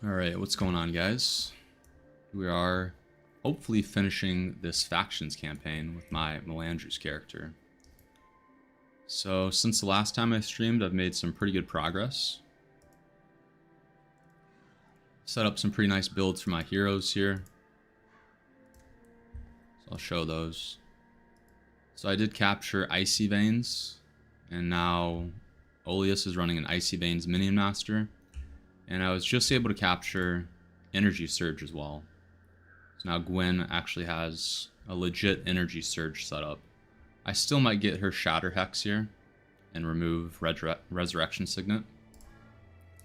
Alright, what's going on, guys? We are hopefully finishing this factions campaign with my Melandru's character. So, since the last time I streamed, I've made some pretty good progress. Set up some pretty nice builds for my heroes here. So I'll show those. So I did capture Icy Veins, and now Oleus is running an Icy Veins Minion Master. And I was just able to capture Energy Surge as well. So now Gwen actually has a legit Energy Surge setup. I still might get her Shatter Hex here and remove Resurrection Signet.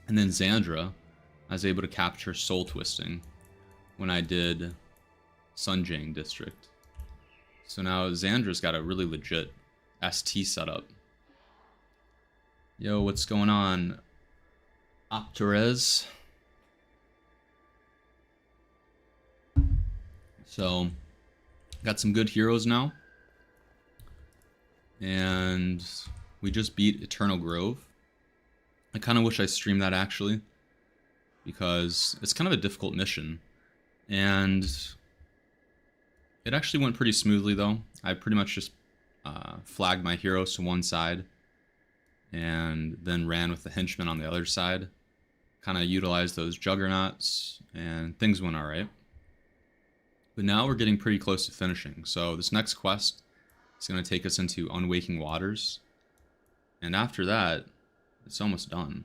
And then Xandra, I was able to capture Soul Twisting when I did Sunjane District. So now Xandra's got a really legit ST setup. Yo, what's going on? Opterez. So, got some good heroes now. And we just beat Eternal Grove. I kind of wish I streamed that actually, because it's kind of a difficult mission. And it actually went pretty smoothly though. I pretty much just flagged my heroes to one side and then ran with the henchmen on the other side. Kind of utilized those juggernauts, and things went alright. But now we're getting pretty close to finishing. So this next quest is going to take us into Unwaking Waters. And after that, it's almost done.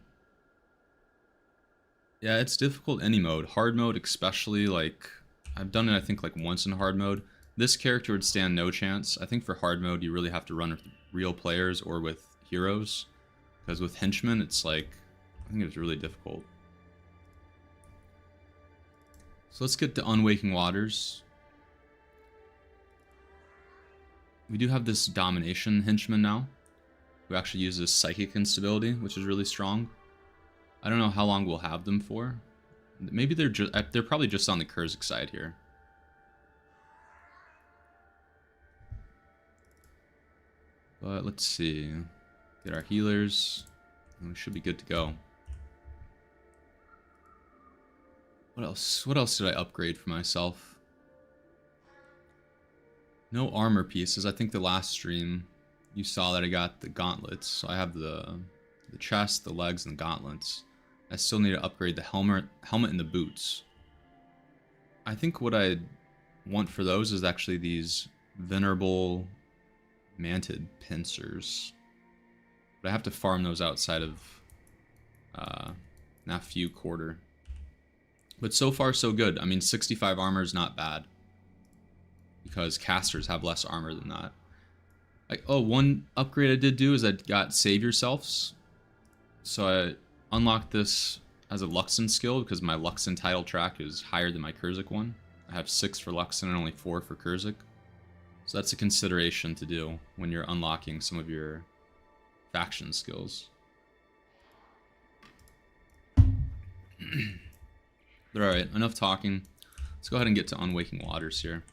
Yeah, it's difficult any mode. Hard mode especially, like, I've done it I think like once in hard mode. This character would stand no chance. I think for hard mode you really have to run with real players or with heroes. Because with henchmen it's like, I think it's really difficult. So let's get to Unwaking Waters. We do have this Domination henchman now, who actually uses Psychic Instability, which is really strong. I don't know how long we'll have them for. Maybe they're probably just on the Kurzik side here. But let's see. Get our healers, and we should be good to go. What else? What else did I upgrade for myself? No armor pieces. I think the last stream you saw that I got the gauntlets. So I have the chest, the legs, and the gauntlets. I still need to upgrade the helmet and the boots. I think what I want for those is actually these venerable manted pincers. But I have to farm those outside of Nafu Quarter. But so far so good. I mean, 65 armor is not bad, because casters have less armor than that. One upgrade I did do is I got Save Yourselves. So I unlocked this as a Luxon skill because my Luxon title track is higher than my Kurzik one. I have 6 for Luxon and only 4 for Kurzik. So that's a consideration to do when you're unlocking some of your faction skills. But alright, enough talking. Let's go ahead and get to Unwaking Waters here.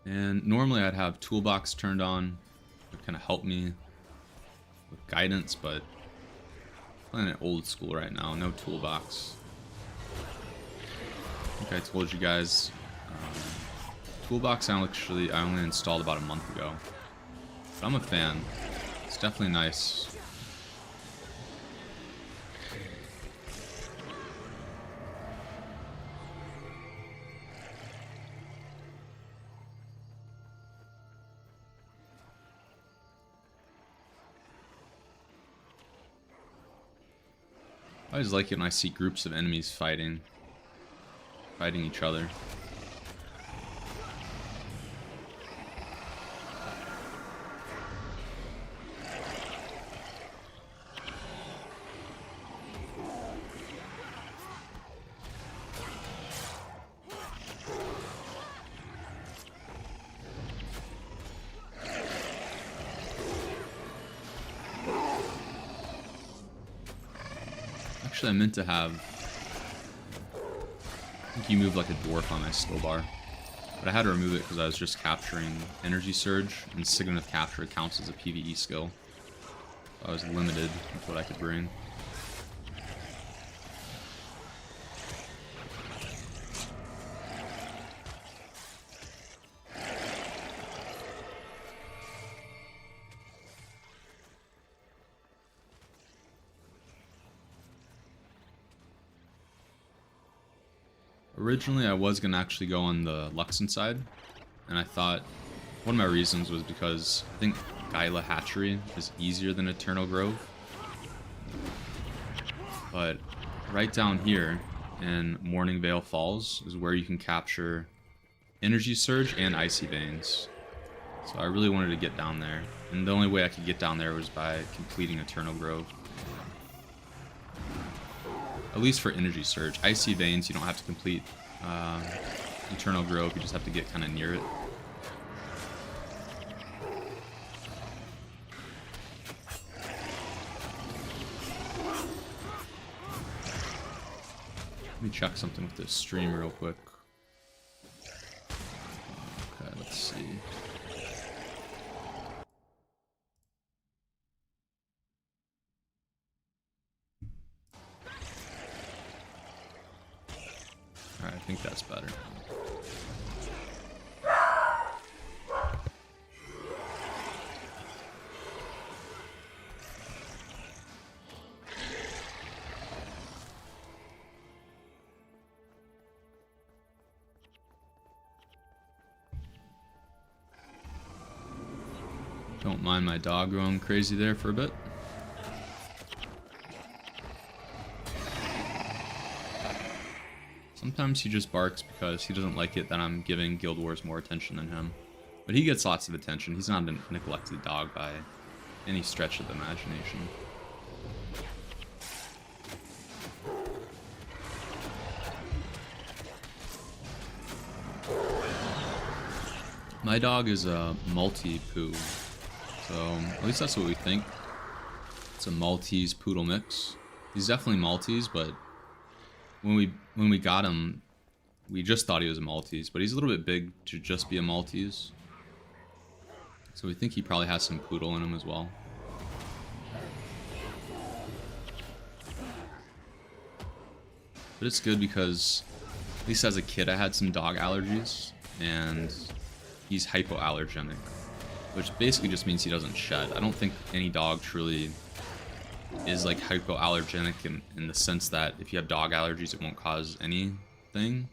And normally I'd have Toolbox turned on. It would kind of help me with guidance, but I'm playing it old school right now. No Toolbox. I think I told you guys. Toolbox I only installed about a month ago. But I'm a fan. It's definitely nice. I always like it when I see groups of enemies fighting each other. Actually, I meant to have think you move like a dwarf on my skill bar. But I had to remove it because I was just capturing Energy Surge, and Signet of Capture counts as a PvE skill. So I was limited with what I could bring. Originally, I was going to actually go on the Luxon side, and I thought one of my reasons was because I think Gyla Hatchery is easier than Eternal Grove. But right down here in Morning Vale Falls is where you can capture Energy Surge and Icy Veins. So I really wanted to get down there, and the only way I could get down there was by completing Eternal Grove. At least for Energy Surge. Icy Veins, you don't have to complete Eternal Grove, you just have to get kind of near it. Let me check something with this stream real quick. Okay, let's see. Alright, I think that's better. Don't mind my dog going crazy there for a bit. Sometimes he just barks because he doesn't like it that I'm giving Guild Wars more attention than him. But he gets lots of attention. He's not a neglected dog by any stretch of the imagination. My dog is a multi-poo. So, at least that's what we think. It's a Maltese Poodle mix. He's definitely Maltese, but when we got him, we just thought he was a Maltese, but he's a little bit big to just be a Maltese. So we think he probably has some Poodle in him as well. But it's good because, at least as a kid, I had some dog allergies, and he's hypoallergenic, which basically just means he doesn't shed. I don't think any dog truly is like hypoallergenic in the sense that if you have dog allergies, it won't cause anything.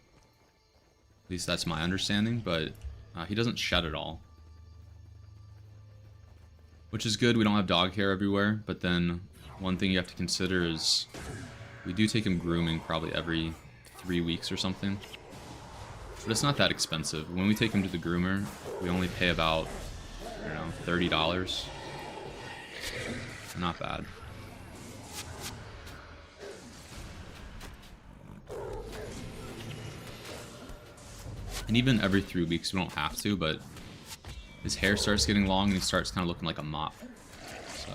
At least that's my understanding, but he doesn't shed at all. Which is good, we don't have dog hair everywhere, but then one thing you have to consider is we do take him grooming probably every 3 weeks or something. But it's not that expensive. When we take him to the groomer, we only pay about, I don't know, $30. Not bad. And even every 3 weeks, we don't have to, but his hair starts getting long and he starts kind of looking like a mop. So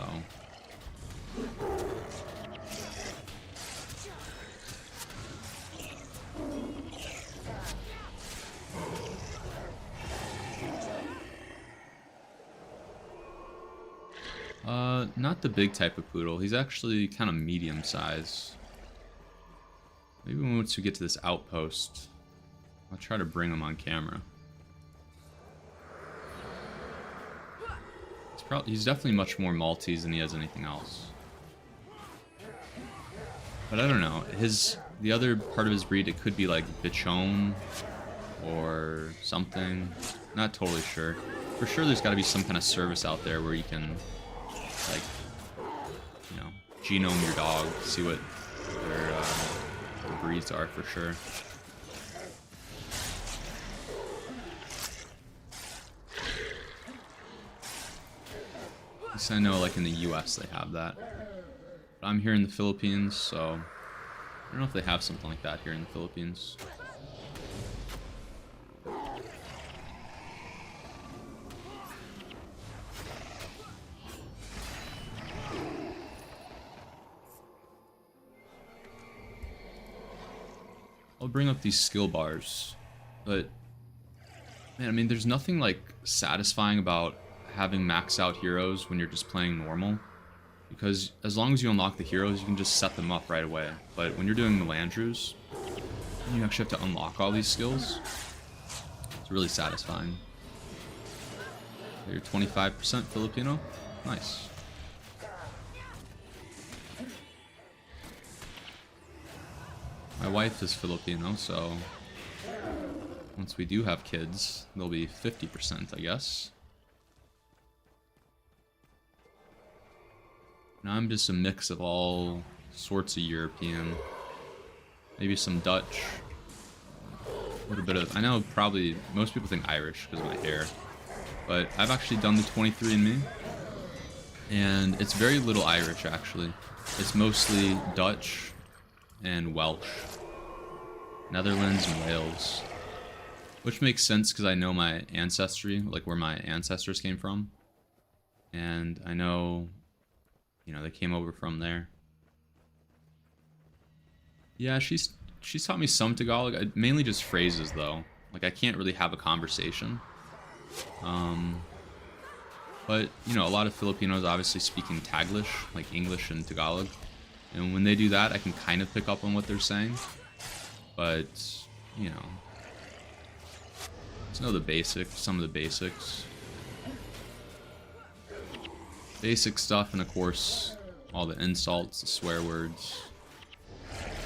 not the big type of poodle. He's actually kind of medium size. Maybe once we get to this outpost, I'll try to bring him on camera. He's definitely much more Maltese than he has anything else. But I don't know. The other part of his breed, it could be like Bichon or something. Not totally sure. For sure there's got to be some kind of service out there where you can, like, you know, genome your dog, see what their breeds are for sure. At least I know, like, in the US they have that. But I'm here in the Philippines, so I don't know if they have something like that here in the Philippines. I'll bring up these skill bars, but man, I mean, there's nothing like satisfying about having max out heroes when you're just playing normal, because as long as you unlock the heroes, you can just set them up right away. But when you're doing Melandrus, you actually have to unlock all these skills. It's really satisfying. You're 25% Filipino? Nice. My wife is Filipino, so once we do have kids, they'll be 50%, I guess. Now I'm just a mix of all sorts of European. Maybe some Dutch. A little bit of... I know probably most people think Irish because of my hair. But I've actually done the 23andMe. And it's very little Irish, actually. It's mostly Dutch and Welsh. Netherlands and Wales. Which makes sense because I know my ancestry, like where my ancestors came from. And I know, you know, they came over from there. Yeah, she's taught me some Tagalog, mainly just phrases though. Like I can't really have a conversation. But, you know, a lot of Filipinos obviously speaking Taglish, like English and Tagalog. And when they do that, I can kind of pick up on what they're saying. But, you know, just know the basics, some of the basics. Basic stuff, and of course, all the insults, the swear words.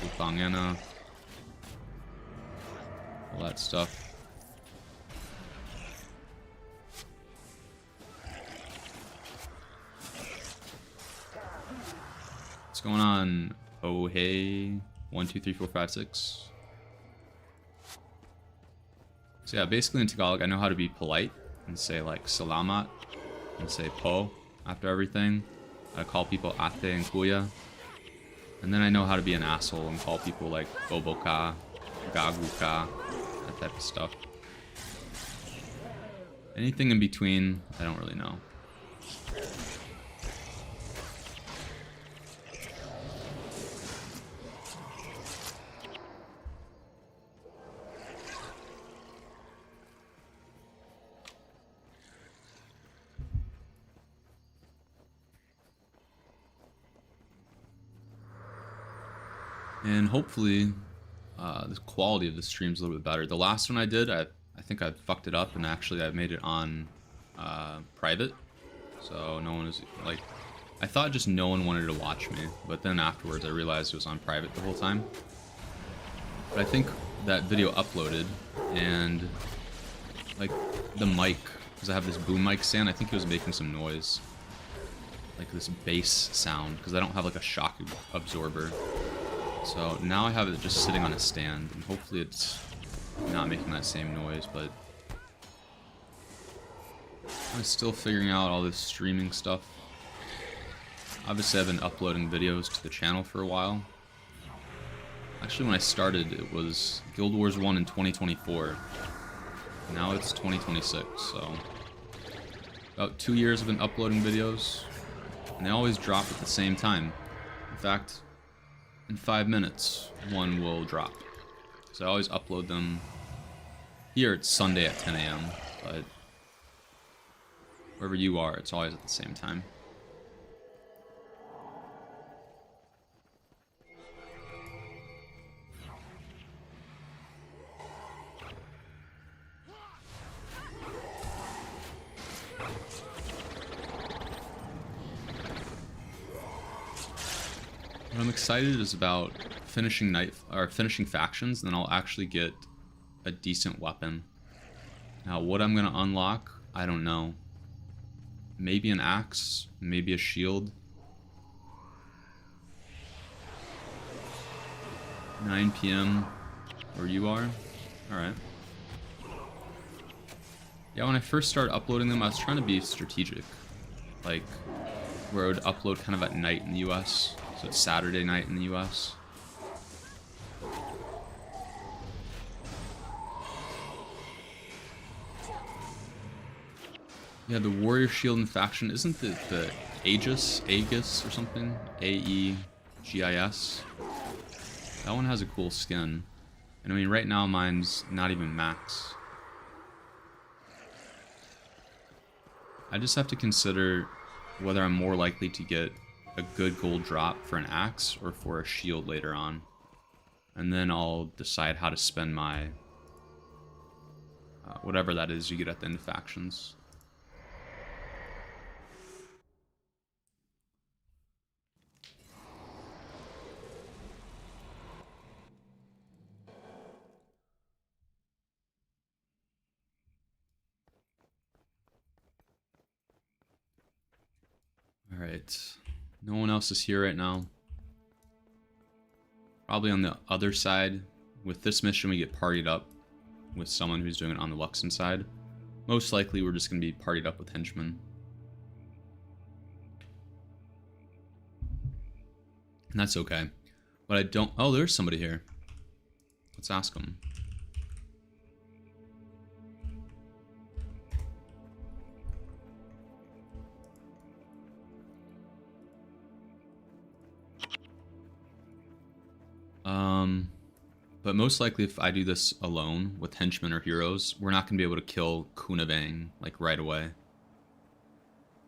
Putangena. All that stuff. What's going on? Oh, hey. 1, 2, 3, 4, 5, 6. So yeah, basically in Tagalog, I know how to be polite and say like salamat and say po after everything. I call people ate and kuya. And then I know how to be an asshole and call people like bobo ka, gagu ka, that type of stuff. Anything in between, I don't really know. And hopefully, the quality of the stream's a little bit better. The last one I did, I think I fucked it up, and actually I made it on private. So no one was, like, I thought just no one wanted to watch me, but then afterwards I realized it was on private the whole time. But I think that video uploaded, and, like, the mic, because I have this boom mic stand, I think it was making some noise. Like this bass sound, because I don't have, like, a shock absorber. So now I have it just sitting on a stand, and hopefully it's not making that same noise, but I'm still figuring out all this streaming stuff. Obviously I've been uploading videos to the channel for a while. Actually when I started it was Guild Wars 1 in 2024. Now it's 2026, so about 2 years I've been uploading videos, and they always drop at the same time. In fact, in 5 minutes, one will drop. So I always upload them. Here it's Sunday at 10 AM, but wherever you are, it's always at the same time. What I'm excited is about finishing finishing factions, and then I'll actually get a decent weapon. Now, what I'm gonna unlock, I don't know. Maybe an axe, maybe a shield. 9 PM, where you are. All right. Yeah, when I first started uploading them, I was trying to be strategic, like where I would upload kind of at night in the US. So it's Saturday night in the US. Yeah, the warrior shield and faction, isn't it the Aegis or something? AEGIS. That one has a cool skin. And I mean, right now mine's not even max. I just have to consider whether I'm more likely to get a good gold drop for an axe or for a shield later on. And then I'll decide how to spend my... whatever that is you get at the end of factions. Alright. No one else is here right now. Probably on the other side. With this mission, we get partied up with someone who's doing it on the Luxon side. Most likely, we're just going to be partied up with henchmen. And that's okay. But I don't... Oh, there's somebody here. Let's ask him. But most likely if I do this alone with henchmen or heroes, we're not going to be able to kill Kunavang, like, right away.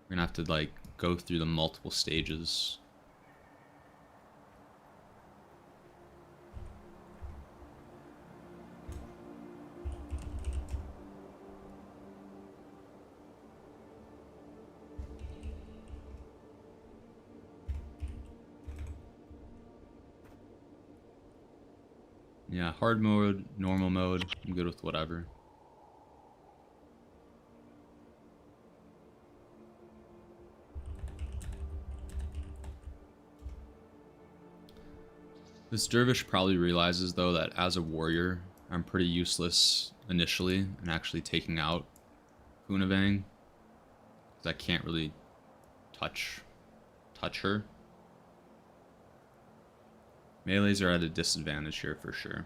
We're going to have to, like, go through the multiple stages. Yeah, hard mode, normal mode, I'm good with whatever. This dervish probably realizes, though, that as a warrior, I'm pretty useless initially in actually taking out Kunavang. Because I can't really touch her. Melees are at a disadvantage here for sure.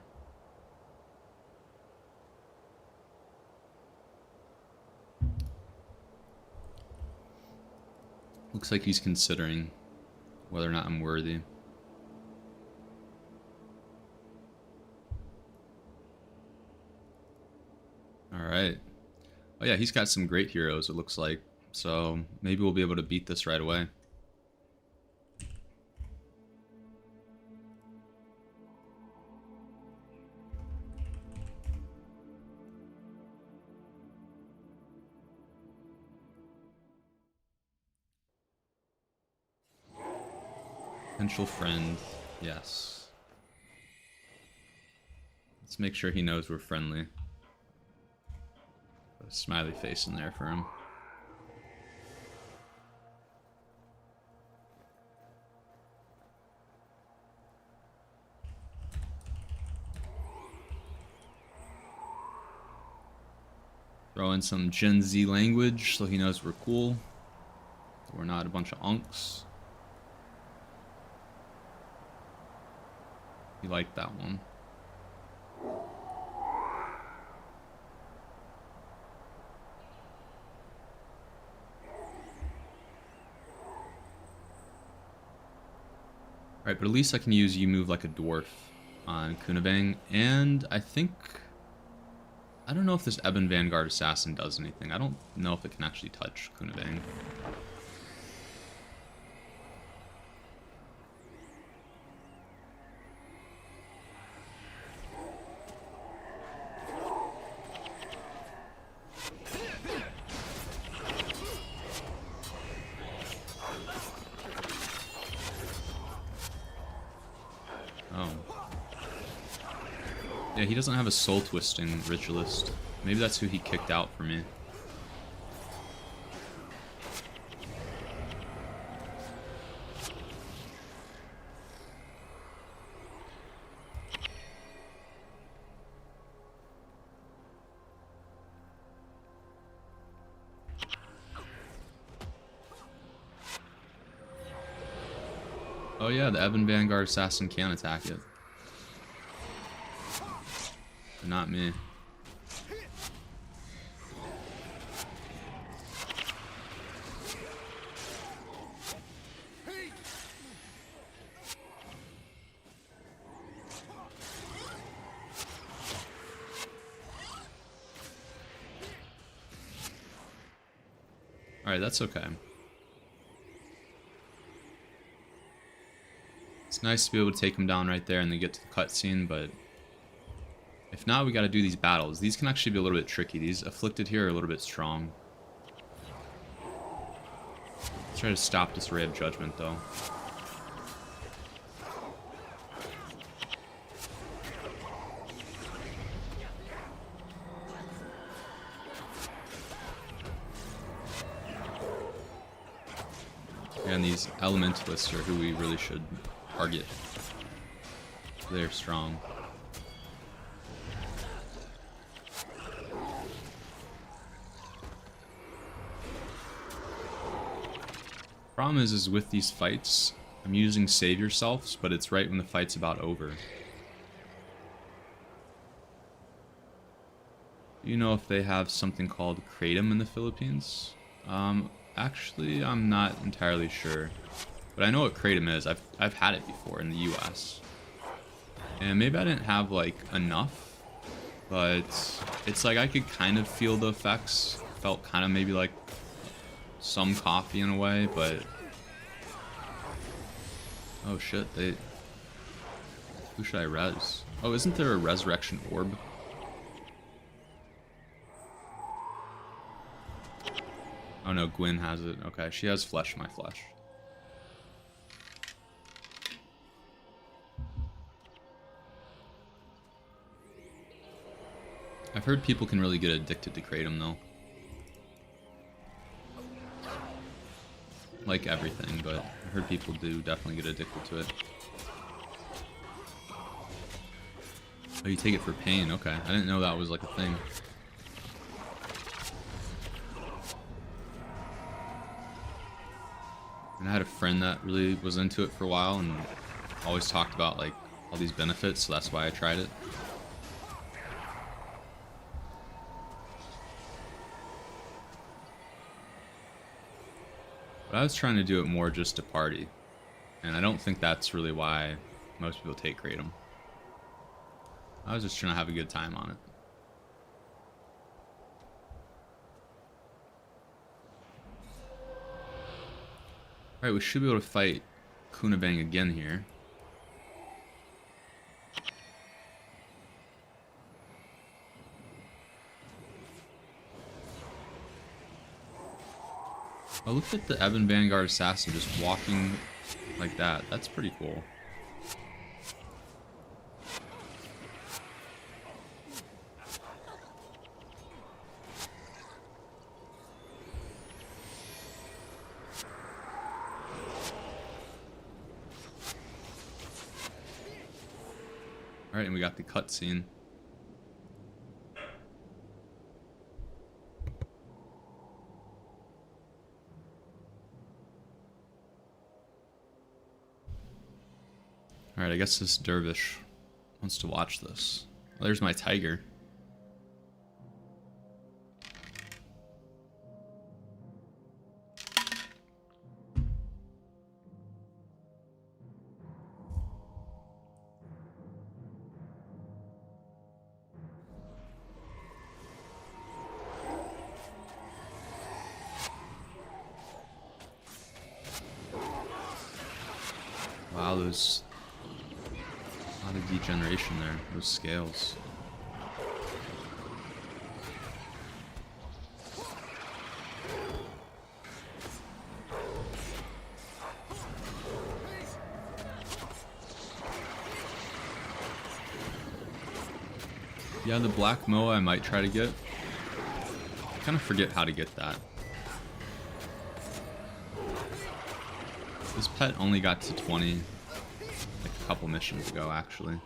Looks like he's considering whether or not I'm worthy. Alright. Oh yeah, he's got some great heroes, it looks like. So maybe we'll be able to beat this right away. Potential friend, yes. Let's make sure he knows we're friendly. Put a smiley face in there for him. Throw in some Gen Z language so he knows we're cool. We're not a bunch of unks. He liked that one. Alright, but at least I can use You Move Like a Dwarf on Kunavang, and I think... I don't know if this Ebon Vanguard Assassin does anything. I don't know if it can actually touch Kunavang. Yeah, he doesn't have a soul twisting ritualist. Maybe that's who he kicked out for me. Oh yeah, the Ebon Vanguard Assassin can attack it. But not me. Alright, that's okay. It's nice to be able to take him down right there and then get to the cutscene, but if not, we gotta do these battles. These can actually be a little bit tricky. These afflicted here are a little bit strong. Let's try to stop this Ray of Judgment, though. And these elementalists are who we really should target. They're strong. Problem is with these fights, I'm using save yourselves, but it's right when the fight's about over. Do you know if they have something called kratom in the Philippines? Actually, I'm not entirely sure, but I know what kratom is. I've had it before in the U.S. And maybe I didn't have like enough, but it's like I could kind of feel the effects. Felt kind of maybe like some coffee in a way, but oh shit, who should I res? Oh, isn't there a resurrection orb? Oh no, Gwyn has it. Okay, she has flesh my flesh. I've heard people can really get addicted to kratom though. Like everything, but I heard people do definitely get addicted to it. Oh, you take it for pain. Okay, I didn't know that was like a thing. And I had a friend that really was into it for a while and always talked about like all these benefits, so that's why I tried it. But I was trying to do it more just to party, and I don't think that's really why most people take kratom. I was just trying to have a good time on it. Alright, we should be able to fight Kunabang again here. Oh, look at the Ebon Vanguard Assassin just walking like that. That's pretty cool. Alright, and we got the cutscene. Alright, I guess this dervish wants to watch this. Well, there's my tiger. Wow, there's a lot of degeneration there, those scales. Yeah, the black moa I might try to get. I kind of forget how to get that. This pet only got to 20 like a couple missions ago, actually.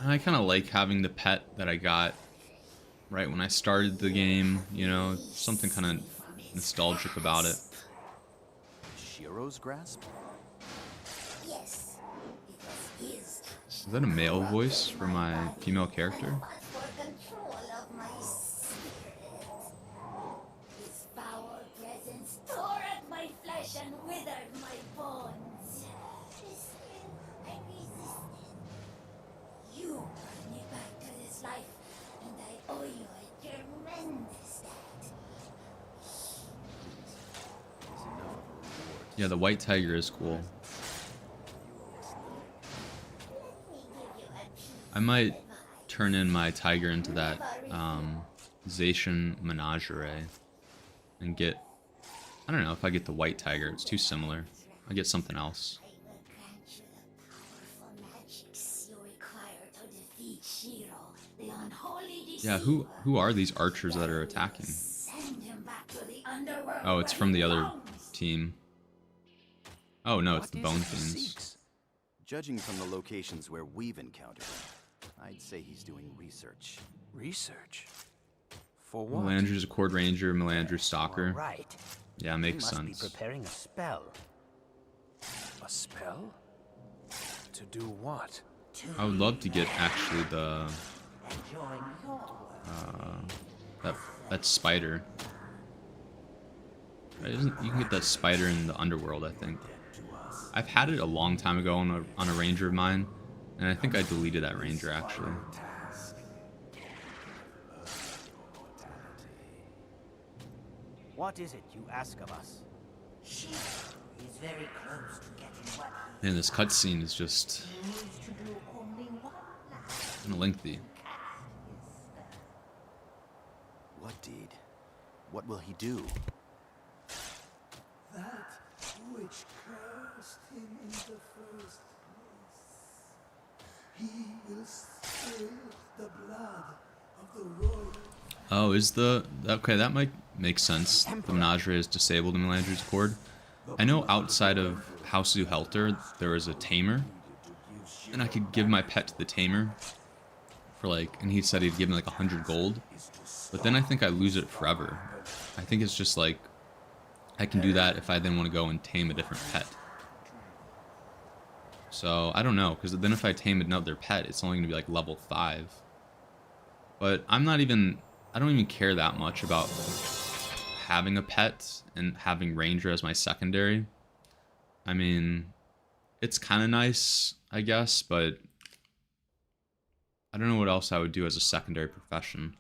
And I kind of like having the pet that I got right when I started the game, you know, something kind of nostalgic about it. Shiro's grasp? Yes, it was his. Is that a male voice for my female character? For control of my spirit. His power presence tore at my flesh and withered my bones. Still, I resisted. You brought me back to this life, and I owe you a tremendous debt. Yeah, the white tiger is cool. I might turn in my tiger into that Zacian Menagerie and get, I don't know if I get the white tiger, it's too similar. I get something else. I will grant you the powerful magics you require to defeat Shiro, the unholy Yeah, deceiver. who are these archers that are attacking? Send him back to the underworld. Oh, it's where from he the other belongs. team. Oh no, it's What the is Bone it he Fiends. seeks? Judging from the locations where we've encountered him, I'd say he's doing research. Research? For what? Melandru's a Cord Ranger, Melandru Stalker. Right. Yeah, He makes must sense. be preparing a spell. A spell? To do what? I would love to get actually the And join your that spider. Right, you can get that spider in the underworld, I think. I've had it a long time ago on a ranger of mine, and I think I deleted that ranger actually. What is it you ask of us? Shiro is very close to getting what he Man, this cutscene is just needs to do only one last kind of lengthy. What deed? What will he do? That which cursed him in the first place. He will spill the blood of the royal. Oh, is the okay? That might make sense. The Menagerie is disabled in Melandru's Cord. I know outside of House Zuhelter there is a tamer, and I could give my pet to the tamer for like, and he said he'd give me like 100 gold. But then I think I lose it forever. I think it's just like I can do that if I then want to go and tame a different pet. So I don't know, because then if I tame another pet, it's only gonna be like level 5. But I don't even care that much about having a pet and having Ranger as my secondary. I mean, it's kind of nice, I guess, but I don't know what else I would do as a secondary profession.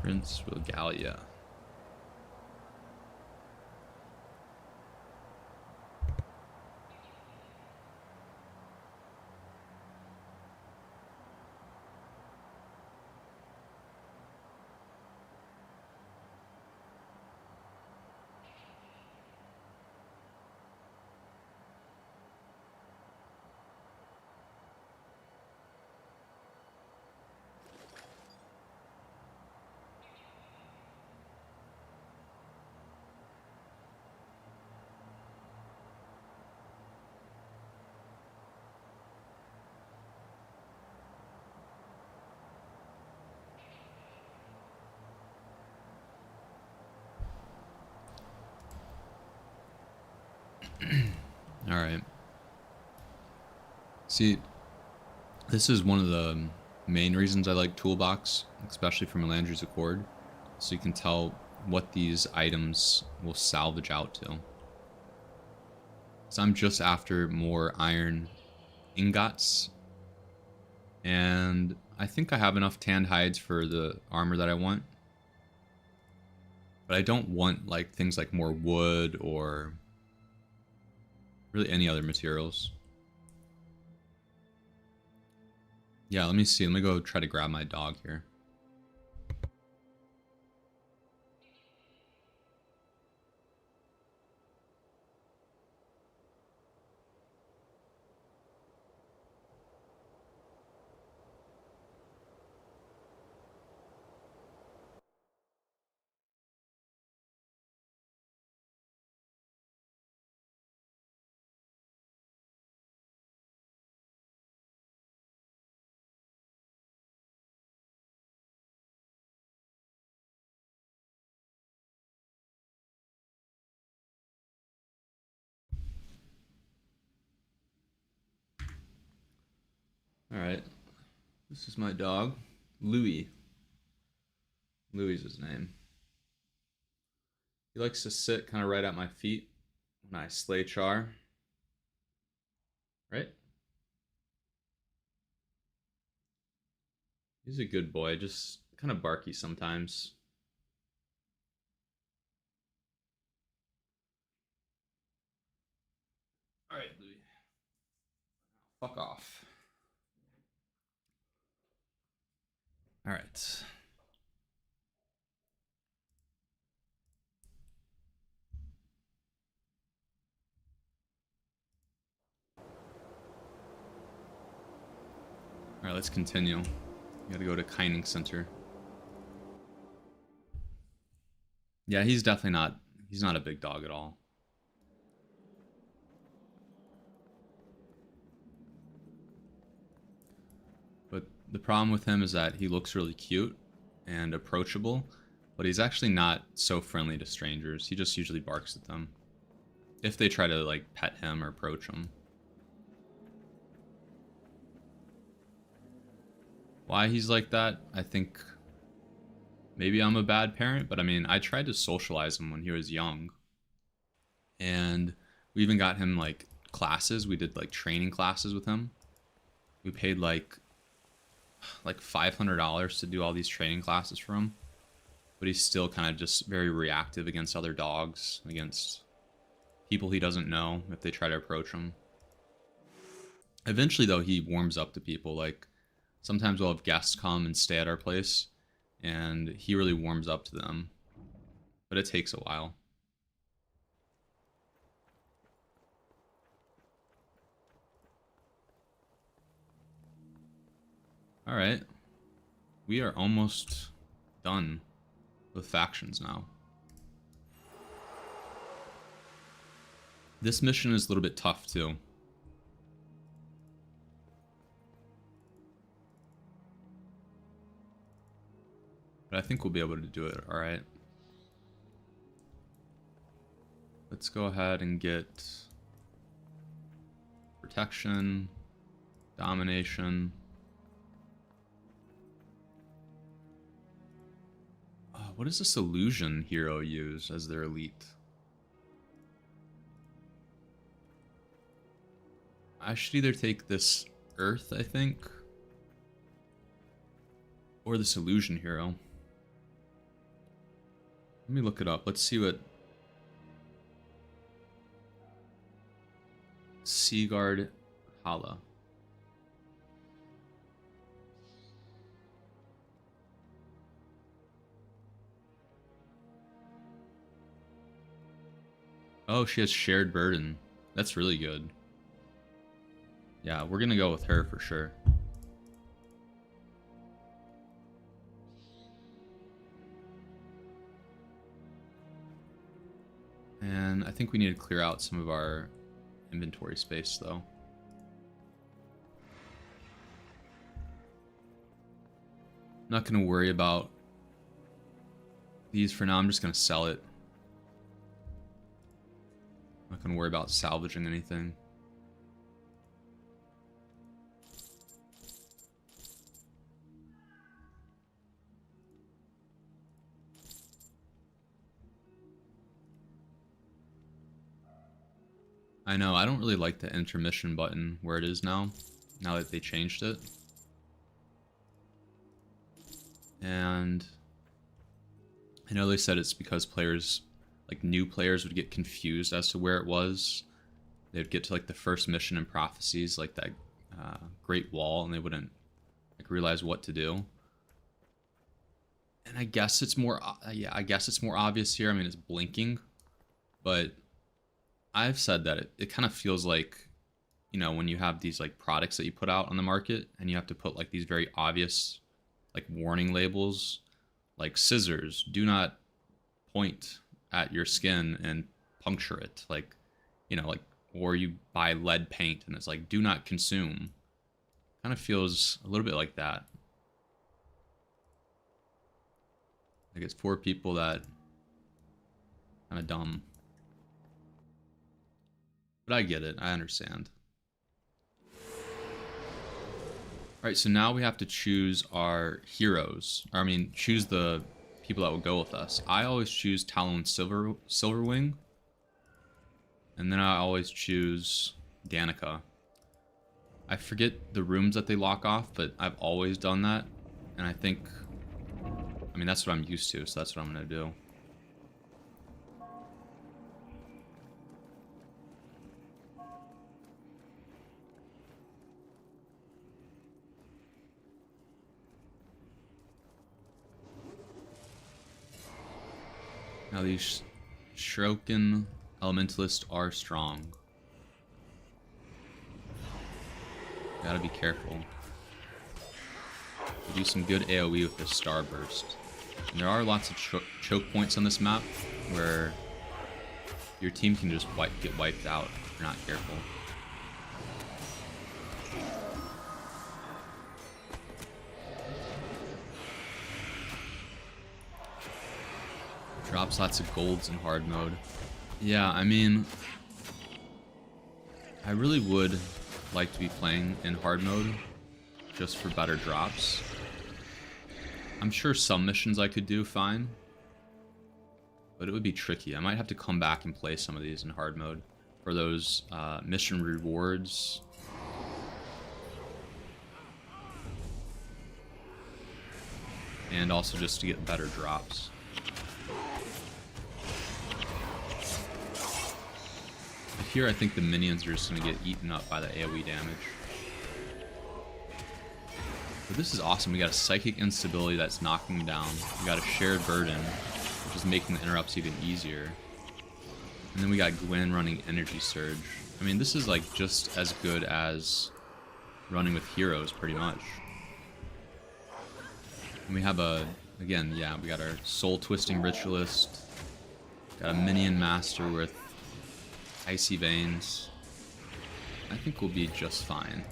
Prince Regalia. Alright. See, this is one of the main reasons I like Toolbox, especially for Melandru's Accord, so you can tell what these items will salvage out to. So I'm just after more iron ingots, and I think I have enough tanned hides for the armor that I want. But I don't want like things like more wood or really any other materials. Yeah, let me see. Let me go try to grab my dog here. Alright. This is my dog. Louis. Louis is his name. He likes to sit kind of right at my feet when I slay char. Right? He's a good boy, just kind of barky sometimes. Alright, Louis. Fuck off. Alright. Alright, let's continue. We gotta go to Kining Center. Yeah, he's definitely not... He's not a big dog at all. But the problem with him is that he looks really cute and approachable, but he's actually not so friendly to strangers. He just usually barks at them if they try to, like, pet him or approach him. Why he's like that, I think maybe I'm a bad parent, but I mean, I tried to socialize him when he was young. And we even got him, like, classes. We did, like, training classes with him. We paid, like $500 to do all these training classes for him. But he's still kind of just very reactive against other dogs, against people he doesn't know if they try to approach him. Eventually, though, he warms up to people. Like, sometimes we'll have guests come and stay at our place, and he really warms up to them. But it takes a while. Alright. We are almost done with factions now. This mission is a little bit tough too. But I think we'll be able to do it, alright. Let's go ahead and get protection, domination. What does this illusion hero use as their elite? I should either take this Earth, I think, or this illusion hero. Let me look it up. Let's see what Seaguard Hala. Oh, she has shared burden. That's really good. Yeah, we're gonna go with her for sure. And I think we need to clear out some of our inventory space, though. Not gonna worry about these for now. I'm just gonna sell it. Not gonna worry about salvaging anything. I know, I don't really like the intermission button where it is now that they changed it. And I know they said it's because players, like new players, would get confused as to where it was. They'd get to like the first mission in Prophecies, like that Great Wall, and they wouldn't like realize what to do. And I guess it's more, yeah, I guess it's more obvious here. I mean, it's blinking, but I've said that it kind of feels like, you know, when you have these like products that you put out on the market and you have to put like these very obvious like warning labels, like scissors, do not point at your skin and puncture it, like, you know, like, or you buy lead paint and it's like, do not consume. Kind of feels a little bit like that. Like it's for people that kind of dumb. But I get it. I understand. Alright, so now we have to choose our heroes. Or, I mean, choose the people that will go with us. I always choose Talon Silverwing. And then I always choose Danica. I forget the rooms that they lock off, but I've always done that. And I think... I mean, that's what I'm used to, so that's what I'm going to do. Now these Shiroken Elementalists are strong. Gotta be careful. We do some good AoE with this Starburst. And there are lots of choke points on this map where your team can just get wiped out if you're not careful. Drops lots of golds in hard mode. Yeah, I mean, I really would like to be playing in hard mode just for better drops. I'm sure some missions I could do fine, but it would be tricky. I might have to come back and play some of these in hard mode for those mission rewards. And also just to get better drops. Here I think the minions are just going to get eaten up by the AoE damage. But this is awesome. We got a psychic instability that's knocking down. We got a shared burden, which is making the interrupts even easier. And then we got Gwen running energy surge. I mean, this is like just as good as running with heroes pretty much. And we have a, again, yeah, we got our soul twisting ritualist. Got a minion master with Icy Veins. I think we'll be just fine.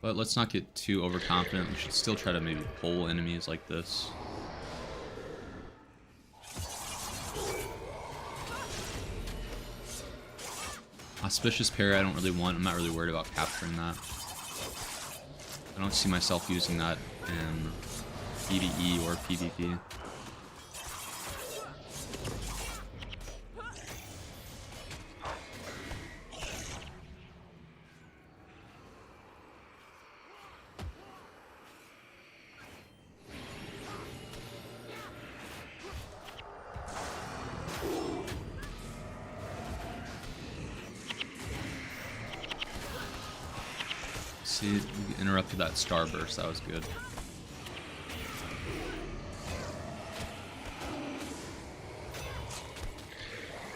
But let's not get too overconfident. We should still try to maybe pull enemies like this. Auspicious Parry I don't really want. I'm not really worried about capturing that. I don't see myself using that in PvE or PvP. See, we interrupted that starburst. That was good.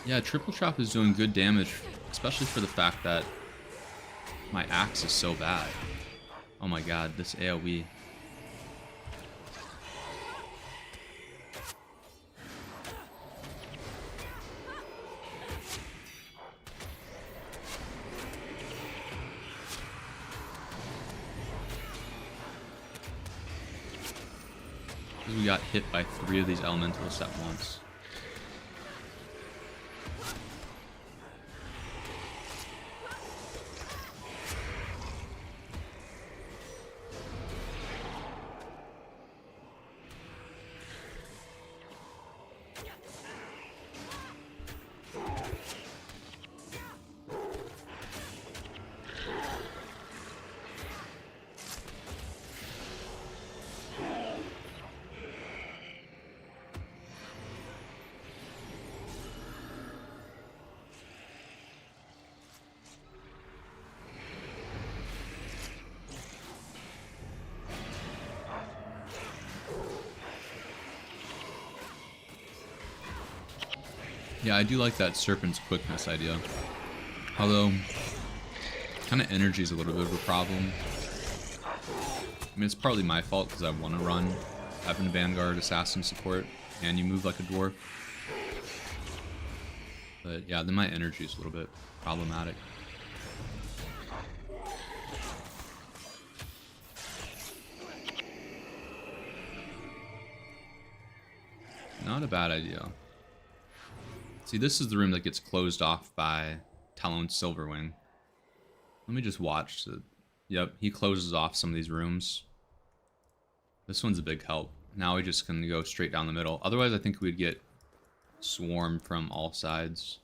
Yeah, Triple Chop is doing good damage, especially for the fact that my axe is so bad. Oh my god, this AoE. We got hit by 3 of these elementals at once. Yeah, I do like that Serpent's quickness idea. Although, kind of energy is a little bit of a problem. I mean, it's partly my fault because I want to run Evan Vanguard Assassin support, and you move like a dwarf. But yeah, then my energy is a little bit problematic. Not a bad idea. See, this is the room that gets closed off by Talon Silverwing. Let me just watch. Yep, he closes off some of these rooms. This one's a big help. Now we just can go straight down the middle. Otherwise, I think we'd get swarmed from all sides.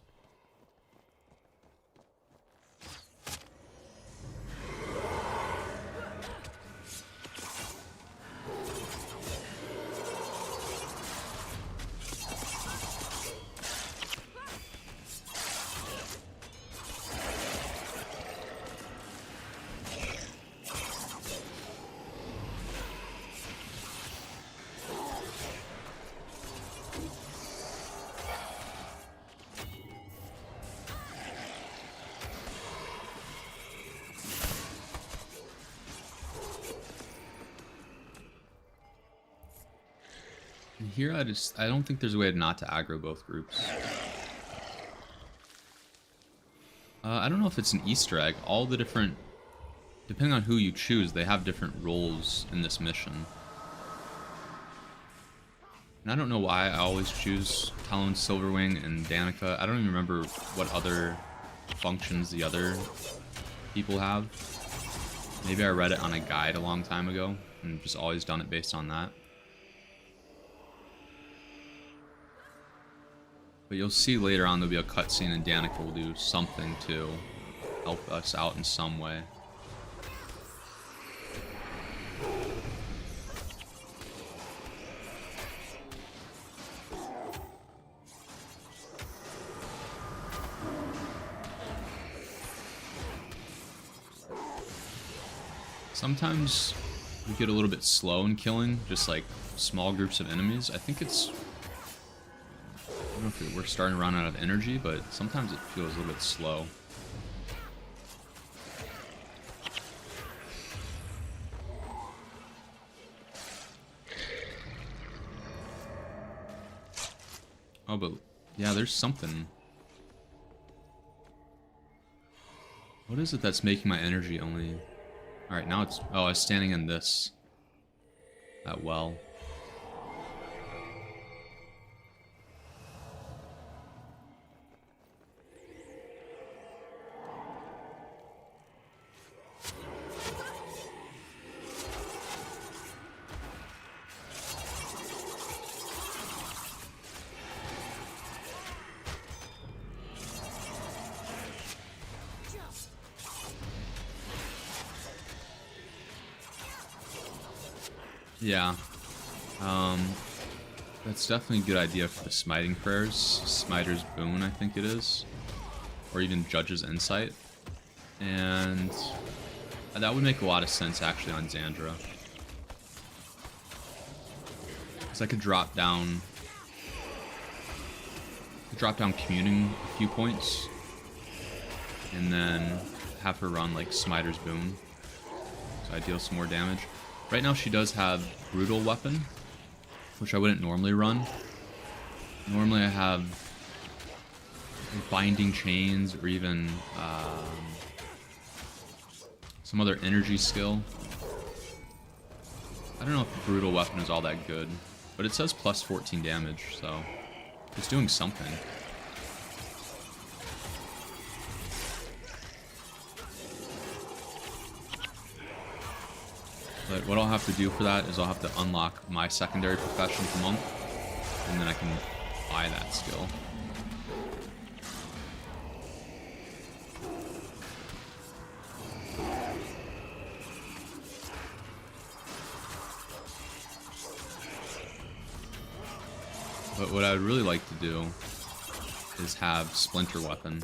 Here, I don't think there's a way not to aggro both groups. I don't know if it's an Easter egg. All the different, depending on who you choose, they have different roles in this mission. And I don't know why I always choose Talon, Silverwing, and Danica. I don't even remember what other functions the other people have. Maybe I read it on a guide a long time ago and just always done it based on that. But you'll see later on there'll be a cutscene and Danica will do something to help us out in some way. Sometimes we get a little bit slow in killing, just like small groups of enemies. I think it's... I don't know if we're starting to run out of energy, but sometimes it feels a little bit slow. Oh, but yeah, there's something. What is it that's making my energy only... Alright, now it's... Oh, I was standing in this. That well. Yeah. That's definitely a good idea for the smiting prayers. Smiter's Boon, I think it is. Or even Judge's Insight. And that would make a lot of sense actually on Xandra. Because I could drop down communing a few points. And then have her run like Smiter's Boon. So I deal some more damage. Right now she does have Brutal Weapon, which I wouldn't normally run. Normally I have Binding Chains or even some other energy skill. I don't know if Brutal Weapon is all that good, but it says plus 14 damage, so it's doing something. But what I'll have to do for that is I'll have to unlock my secondary profession per month, and then I can buy that skill. But what I'd really like to do is have Splinter Weapon.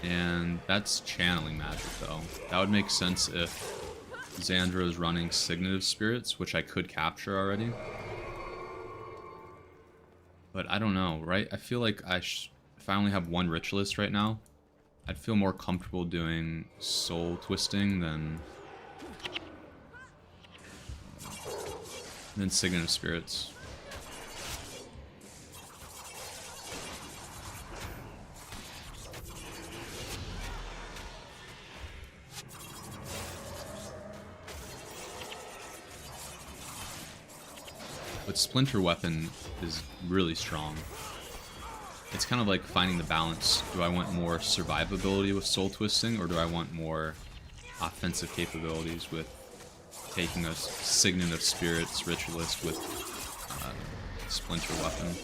And that's channeling magic though. That would make sense if Xandra is running Signative Spirits, which I could capture already. But I don't know, right? I feel like if I only have one Ritualist right now, I'd feel more comfortable doing Soul Twisting than Signative Spirits. But Splinter Weapon is really strong. it's kind of like finding the balance. Do I want more survivability with soul twisting, or do I want more offensive capabilities with taking a Signet of Spirits Ritualist with Splinter Weapon?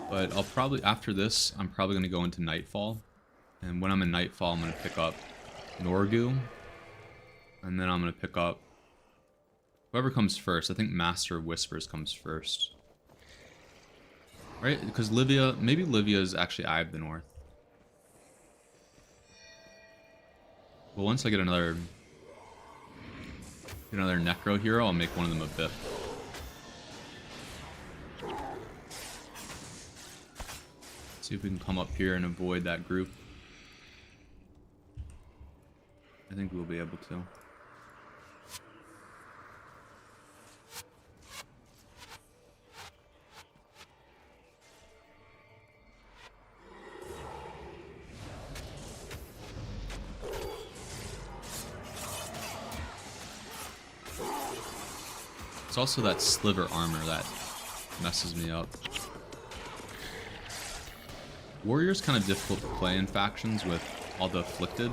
But I'll probably, after this, I'm probably going to go into Nightfall. And when I'm in Nightfall, I'm going to pick up Norgu. And then I'm going to pick up whoever comes first. I think Master of Whispers comes first. Right? Because Livia, maybe Livia is actually Eye of the North. Well, once I get another Necro hero, I'll make one of them a BIP. See if we can come up here and avoid that group. I think we'll be able to. It's also that sliver armor that messes me up. Warrior's kind of difficult to play in factions with all the afflicted.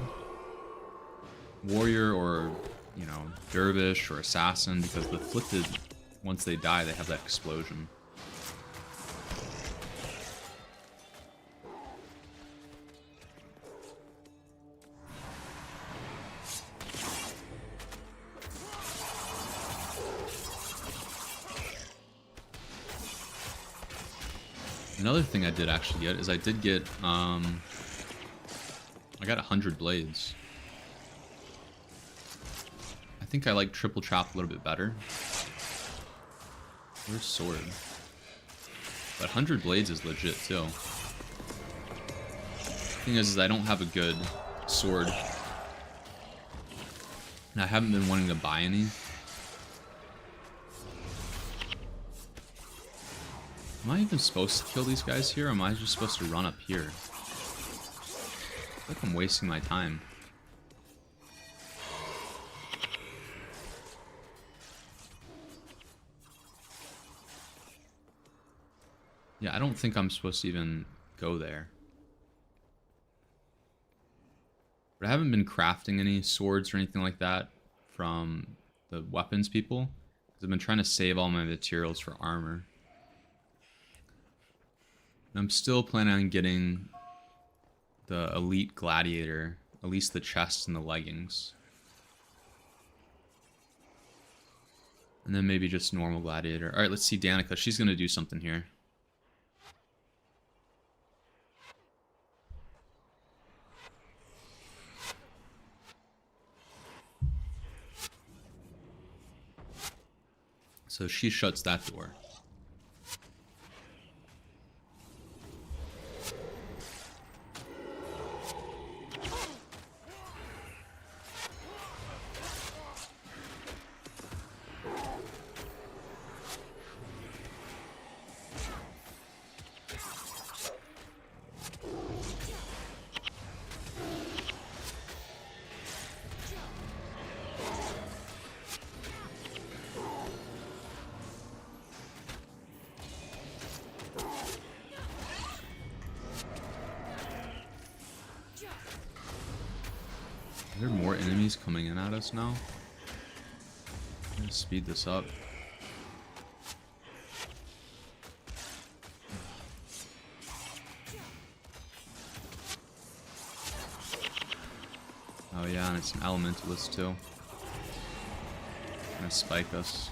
Warrior or, you know, dervish or assassin, because the afflicted, once they die, they have that explosion. Another thing I did actually get is I did get, I got 100 blades. I think I like triple trap a little bit better. Where's sword? But 100 blades is legit too. Thing is I don't have a good sword. And I haven't been wanting to buy any. Am I even supposed to kill these guys here, or am I just supposed to run up here? I feel like I'm wasting my time. Yeah, I don't think I'm supposed to even go there. But I haven't been crafting any swords or anything like that from the weapons people, because I've been trying to save all my materials for armor. I'm still planning on getting the Elite Gladiator, at least the chest and the leggings. And then maybe just normal Gladiator. Alright, let's see Danica. She's going to do something here. So she shuts that door. Are there more enemies coming in at us now? I'm gonna speed this up. Oh yeah, and it's an elementalist too. Gonna spike us.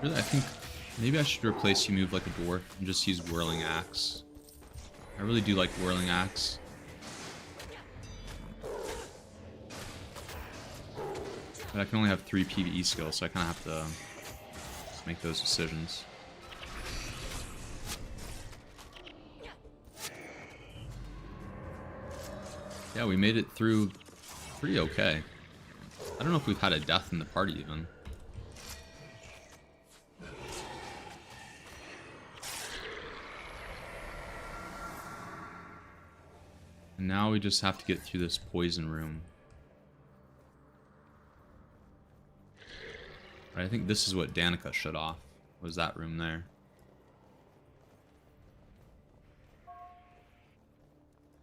Really, I think maybe I should replace You Move Like a Dwarf and just use Whirling Axe. I really do like Whirling Axe. But I can only have 3 PvE skills, so I kind of have to make those decisions. Yeah, we made it through pretty okay. I don't know if we've had a death in the party even. And now we just have to get through this poison room. Right, I think this is what Danica shut off, was that room there.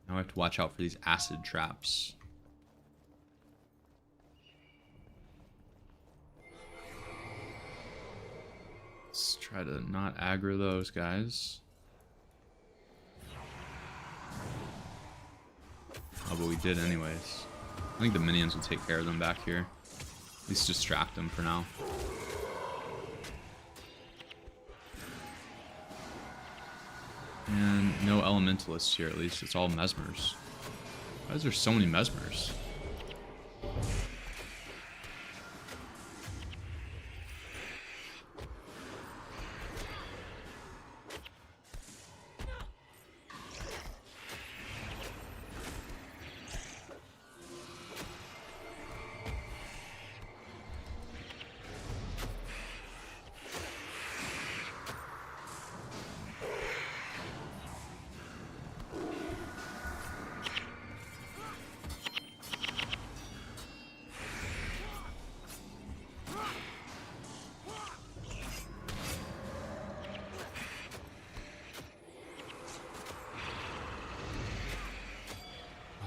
Now I have to watch out for these acid traps. Let's try to not aggro those guys. Oh, but we did anyways. I think the minions will take care of them back here. At least distract them for now. And no elementalists here, at least. It's all mesmers. Why is there so many mesmers?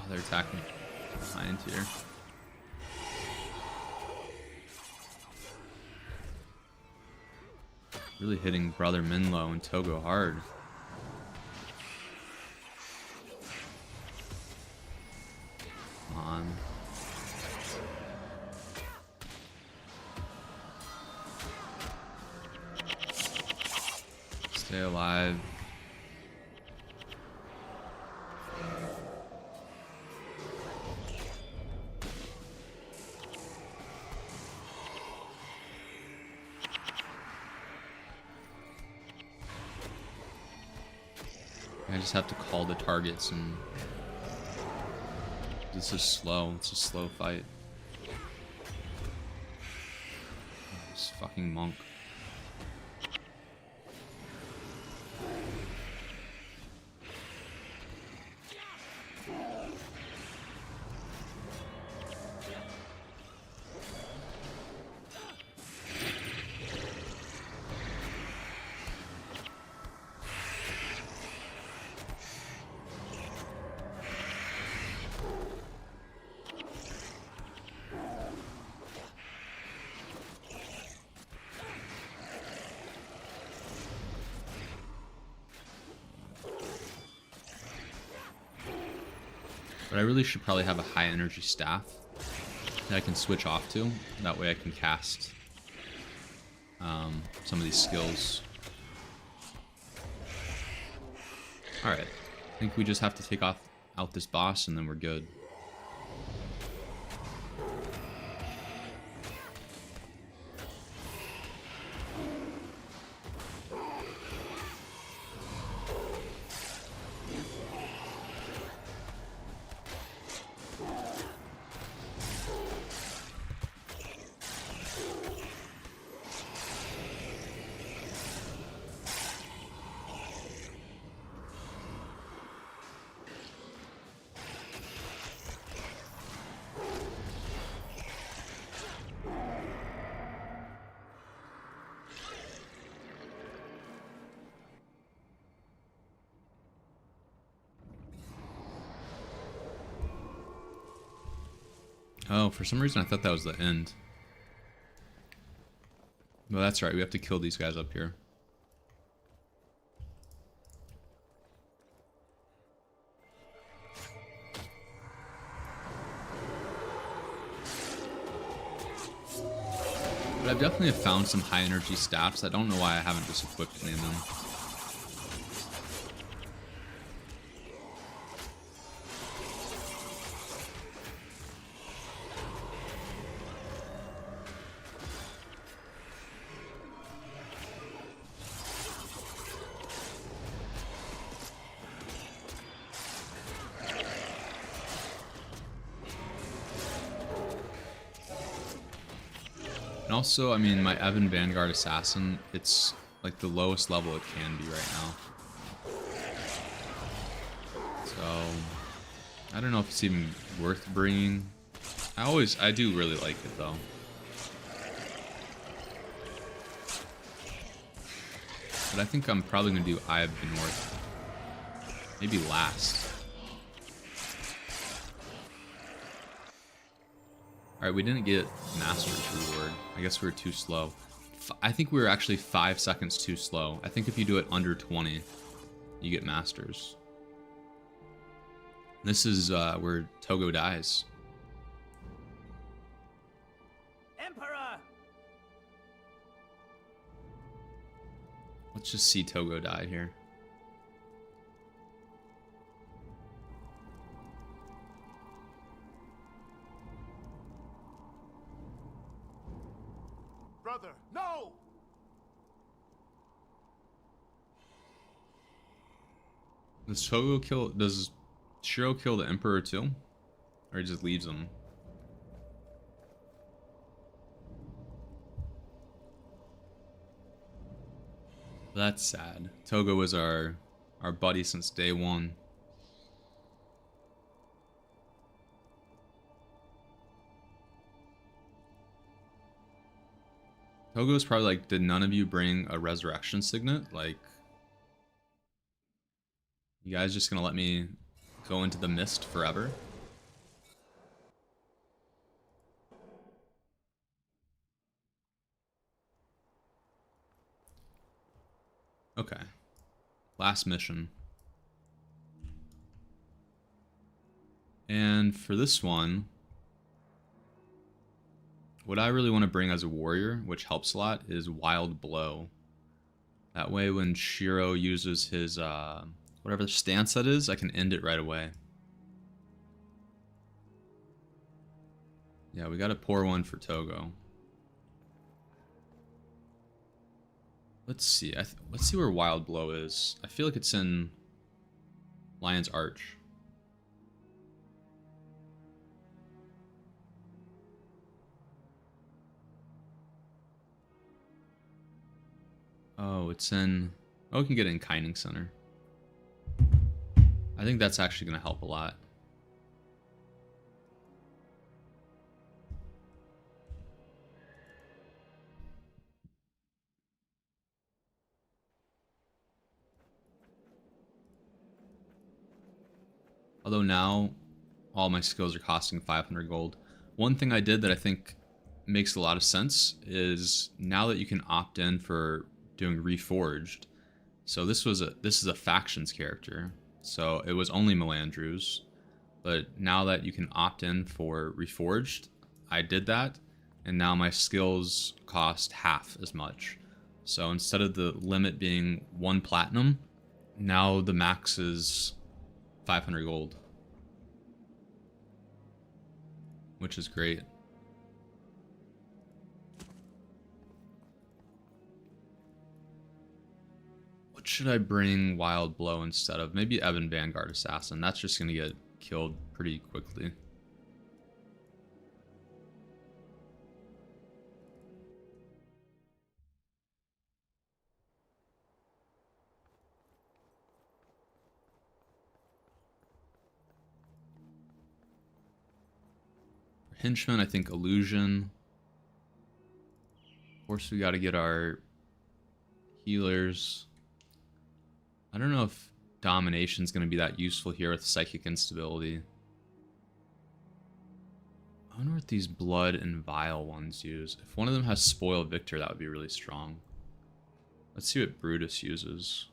They're attacking behind here. Really hitting Brother Minlo and Togo hard. Come on. Stay alive. I just have to call the targets, and this is slow. It's a slow fight. This fucking monk. But I really should probably have a high energy staff that I can switch off to. That way I can cast some of these skills. Alright. I think we just have to take out this boss and then we're good. Oh, for some reason I thought that was the end. Well, that's right. We have to kill these guys up here. But I've definitely found some high energy staffs. I don't know why I haven't just equipped any of them. And also, I mean, my Evan Vanguard Assassin, it's like the lowest level it can be right now. So, I don't know if it's even worth bringing. I do really like it though. But I think I'm probably going to do Eye of the North. Maybe last. Alright, we didn't get Master's Reward. I guess we were too slow. I think we were actually 5 seconds too slow. I think if you do it under 20, you get Masters. This is where Togo dies. Emperor! Let's just see Togo die here. Brother, no! Does Shiro kill the Emperor too? Or he just leaves him? That's sad. Togo was our buddy since day one. Togo's probably like, did none of you bring a resurrection signet? Like, you guys just gonna let me go into the mist forever? Okay. Last mission. And for this one, what I really want to bring as a warrior, which helps a lot, is Wild Blow. That way when Shiro uses his, whatever stance that is, I can end it right away. Yeah, we got a poor one for Togo. Let's see. Let's see where Wild Blow is. I feel like it's in Lion's Arch. Oh, it's in... Oh, we can get it in Kining Center. I think that's actually going to help a lot. Although now, all my skills are costing 500 gold. One thing I did that I think makes a lot of sense is now that you can opt in for doing Reforged. So this is a factions character. So it was only Melandru's. But now that you can opt in for Reforged, I did that. And now my skills cost half as much. So instead of the limit being 1 platinum, now the max is 500 gold. Which is great. What should I bring Wild Blow instead of? Maybe Evan Vanguard Assassin. That's just going to get killed pretty quickly. Henchman, I think Illusion. Of course, we got to get our healers. I don't know if Domination's going to be that useful here with Psychic Instability. I wonder what these Blood and Vile ones use. If one of them has Spoil Victor, that would be really strong. Let's see what Brutus uses.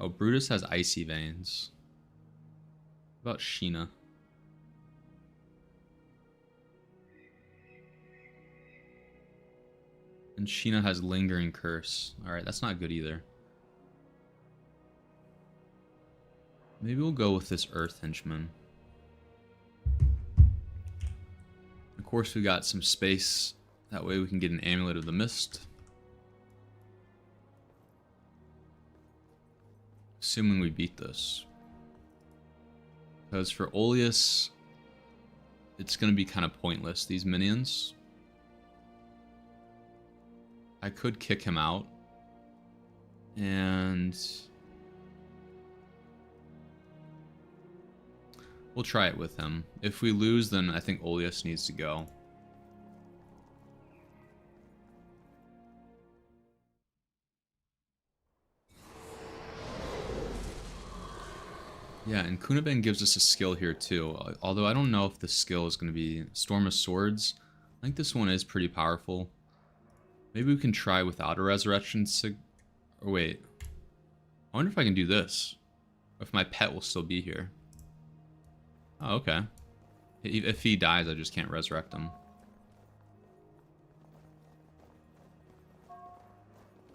Oh, Brutus has Icy Veins. What about Sheena? And Sheena has Lingering Curse. Alright, that's not good either. Maybe we'll go with this Earth Henchman. Of course, we got some space. That way we can get an Amulet of the Mist. Assuming we beat this. Because for Oleus, it's going to be kind of pointless, these minions. I could kick him out. And we'll try it with him. If we lose, then I think Oleus needs to go. Yeah, and Kunaben gives us a skill here too. Although I don't know if the skill is going to be Storm of Swords. I think this one is pretty powerful. Maybe we can try without a Resurrection Sig... Or wait. I wonder if I can do this. Or if my pet will still be here. Oh, okay. If he dies, I just can't resurrect him.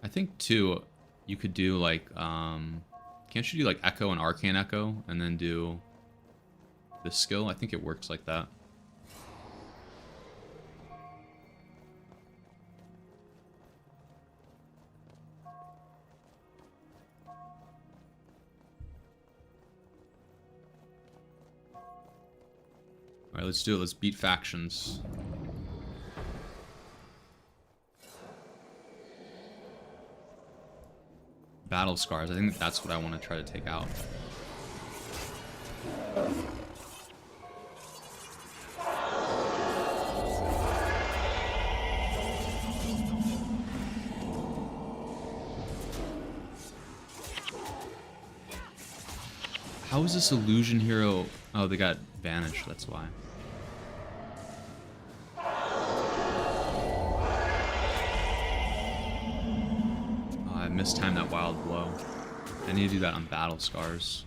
I think too, you could do like, can't you do like Echo and Arcane Echo and then do this skill? I think it works like that. Alright, let's do it. Let's beat factions. Battle Scars. I think that's what I want to try to take out. How is this Illusion Hero? Oh, they got banished, that's why. I mistimed that Wild Blow. I need to do that on Battle Scars.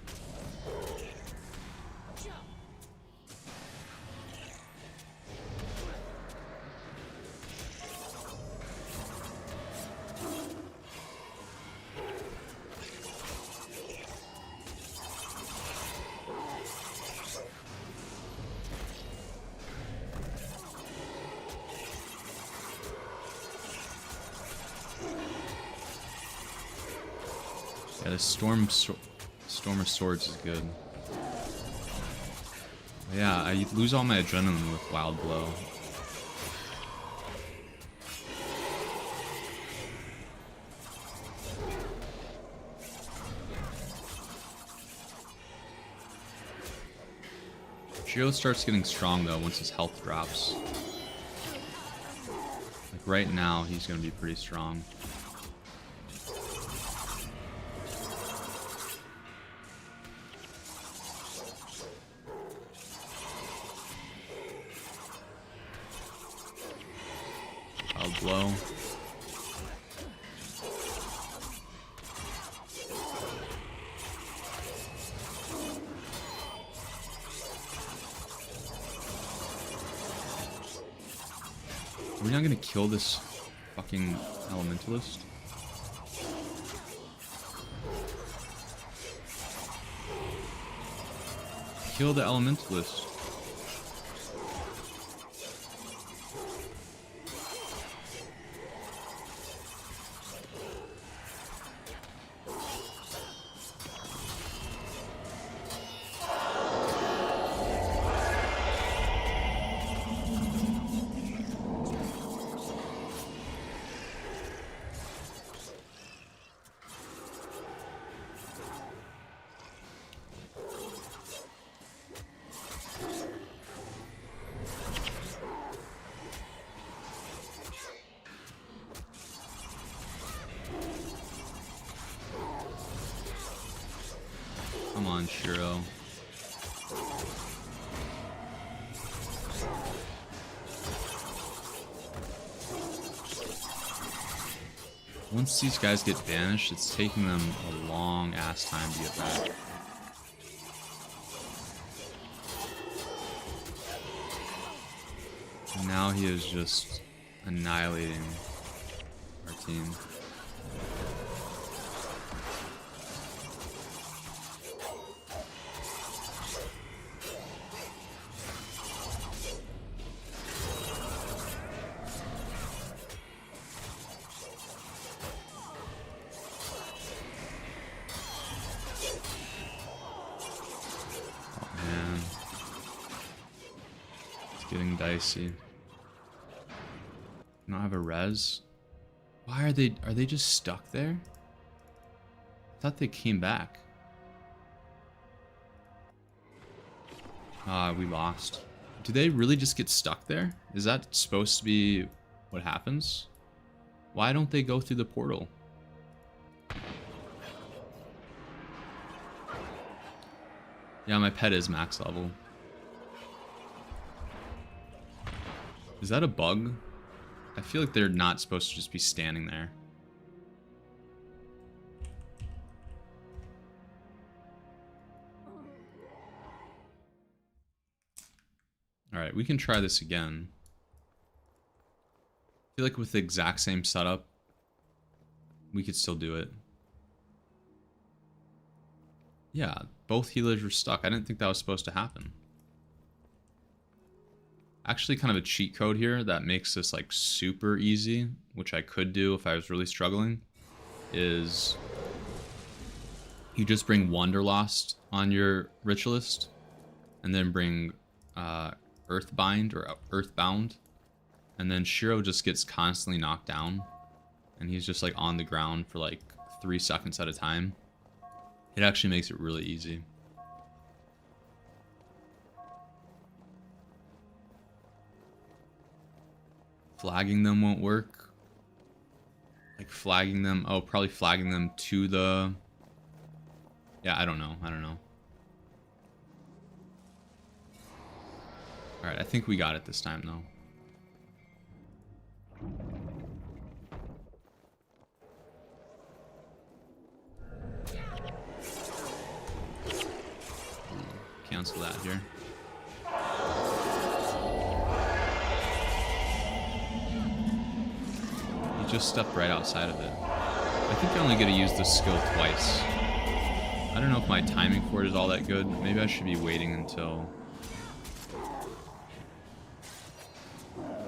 Yeah, the Storm of Swords is good. But yeah, I lose all my adrenaline with Wild Blow. Shiro starts getting strong though once his health drops. Like right now, he's gonna be pretty strong. Blow. Are we not gonna kill this fucking elementalist? Kill the elementalist. Come on, Shiro. Once these guys get banished, it's taking them a long ass time to get back. And now he is just annihilating our team. Getting dicey. Not have a res. Why are they just stuck there? I thought they came back. Ah, we lost. Do they really just get stuck there? Is that supposed to be what happens? Why don't they go through the portal? Yeah, my pet is max level. Is that a bug? I feel like they're not supposed to just be standing there. Alright, we can try this again. I feel like with the exact same setup, we could still do it. Yeah, both healers were stuck. I didn't think that was supposed to happen. Actually, kind of a cheat code here that makes this like super easy, which I could do if I was really struggling, is you just bring Wanderlost on your Ritualist, and then bring Earthbind or Earthbound, and then Shiro just gets constantly knocked down, and he's just like on the ground for like 3 seconds at a time. It actually makes it really easy. Flagging them won't work. Like flagging them, oh, probably flagging them to the... Yeah, I don't know. Alright, I think we got it this time, though. Cancel that here. He just stepped right outside of it. I think I'm only going to use this skill twice. I don't know if my timing for it is all that good. Maybe I should be waiting until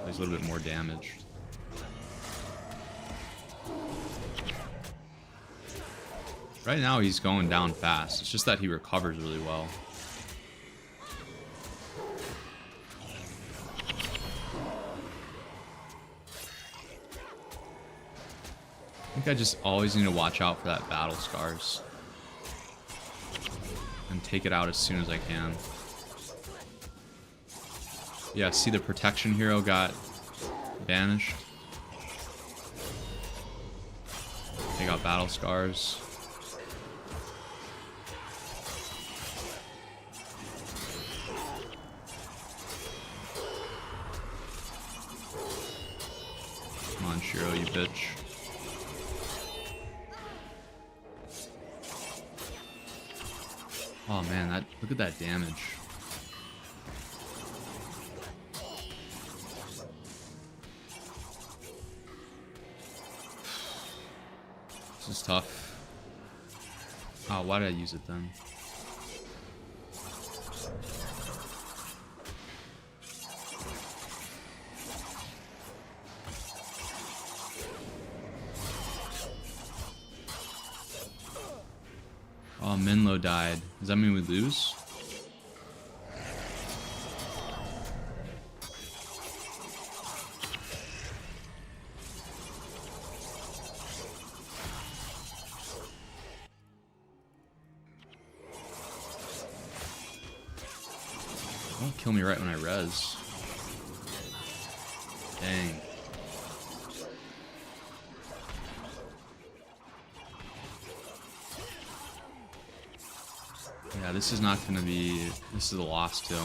there's a little bit more damage. Right now he's going down fast. It's just that he recovers really well. I think I just always need to watch out for that battle scars. And take it out as soon as I can. Yeah, see the protection hero got banished. They got battle scars. Come on, Shiro, you bitch. Oh man, look at that damage. This is tough. Oh, why did I use it then? Oh, Menlo died. Does that mean we lose? Don't kill me right when I res. Dang. Yeah, this is not going to be... This is a loss, too.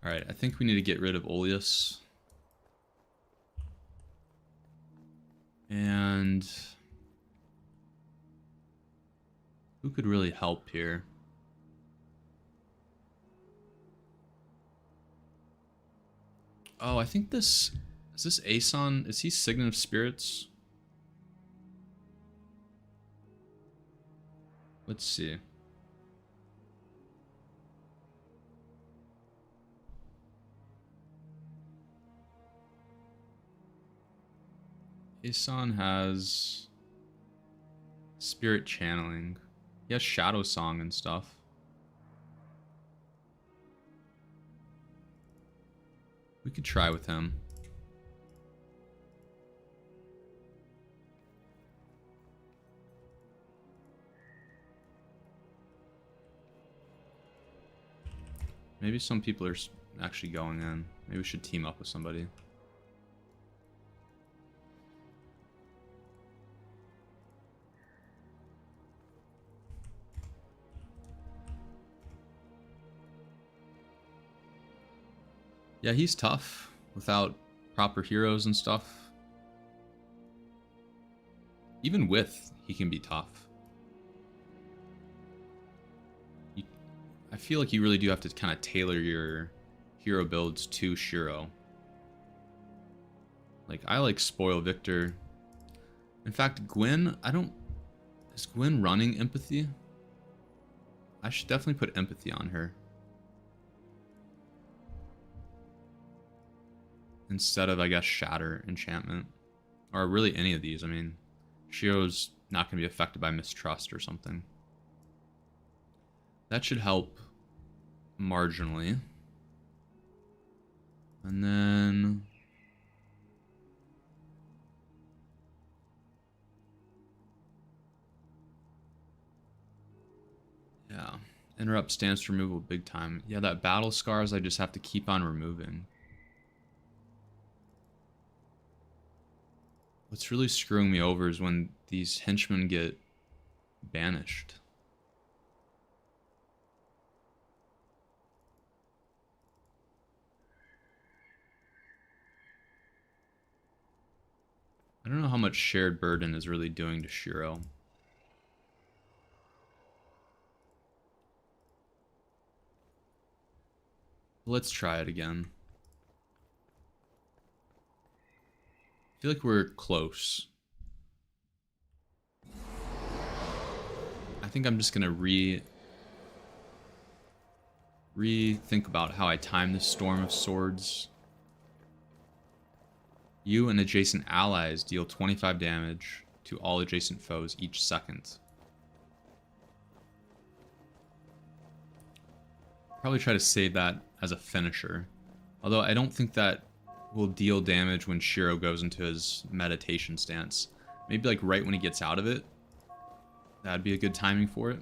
Alright, I think we need to get rid of Oleus. And... who could really help here? Oh, I think this... Is this Aeson? Is he Signet of Spirits? Let's see. Aeson has... Spirit channeling. He has Shadow Song and stuff. We could try with him. Maybe some people are actually going in. Maybe we should team up with somebody. Yeah, he's tough without proper heroes and stuff. Even with, he can be tough. I feel like you really do have to kind of tailor your hero builds to Shiro. Like, I like Spoil Victor. In fact, Gwen, is Gwen running Empathy? I should definitely put Empathy on her. Instead of, I guess, Shatter Enchantment. Or really any of these. I mean, Shiro's not going to be affected by Mistrust or something. That should help marginally. And then... yeah. Interrupt stance removal big time. Yeah, that Battle Scars I just have to keep on removing. What's really screwing me over is when these henchmen get banished. I don't know how much shared burden is really doing to Shiro. Let's try it again. I feel like we're close. I think I'm just gonna rethink about how I time this Storm of Swords. You and adjacent allies deal 25 damage to all adjacent foes each second. Probably try to save that as a finisher. Although I don't think that will deal damage when Shiro goes into his meditation stance. Maybe like right when he gets out of it. That'd be a good timing for it.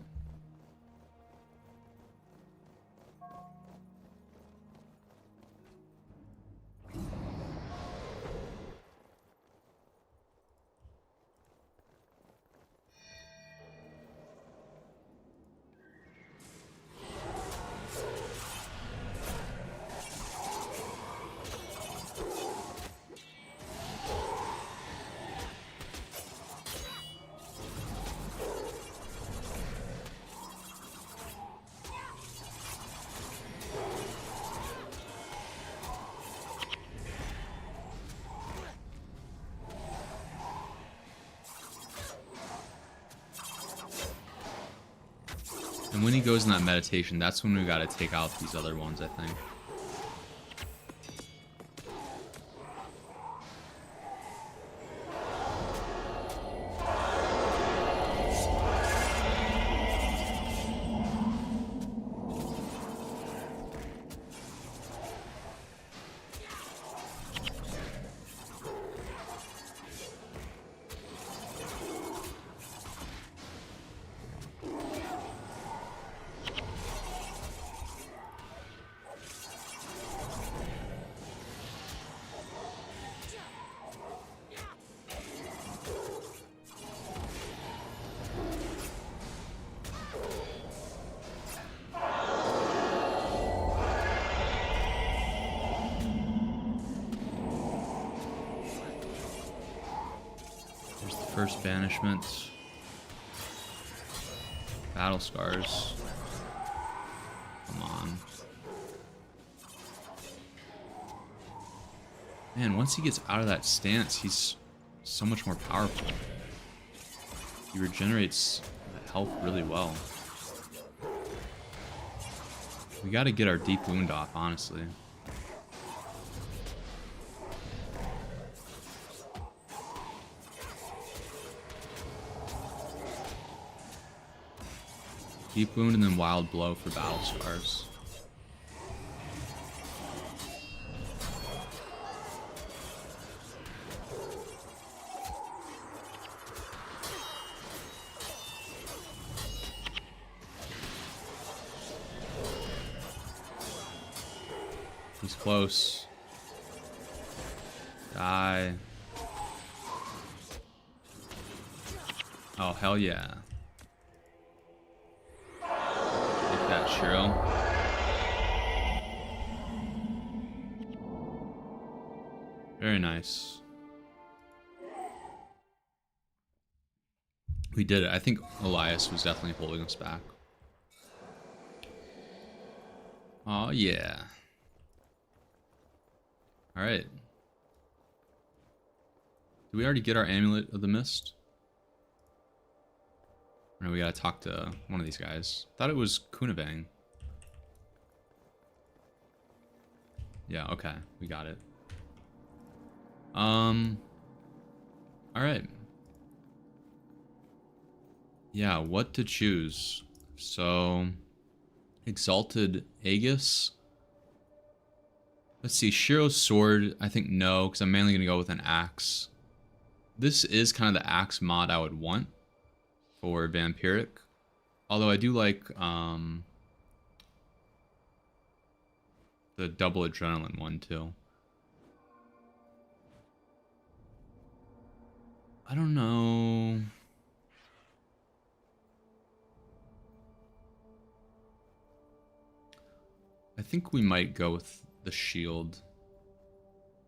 And when he goes in that meditation, that's when we gotta take out these other ones, I think. First banishment. Battle Scars. Come on. Man, once he gets out of that stance, he's so much more powerful. He regenerates health really well. We gotta get our deep wound off, honestly. Deep Wound and then Wild Blow for battle scars. He's close. Die. Oh, hell yeah. Take that, Shiro. Very nice. We did it. I think Elias was definitely holding us back. Oh, yeah. Alright. Did we already get our Amulet of the Mist? No, we gotta talk to one of these guys. Thought it was Kunavang. Yeah, okay. We got it. Alright. Yeah, what to choose? So, Exalted Aegis. Let's see, Shiro's sword, I think no, because I'm mainly going to go with an axe. This is kind of the axe mod I would want for Vampiric. Although I do like the double adrenaline one too. I don't know. I think we might go with the shield.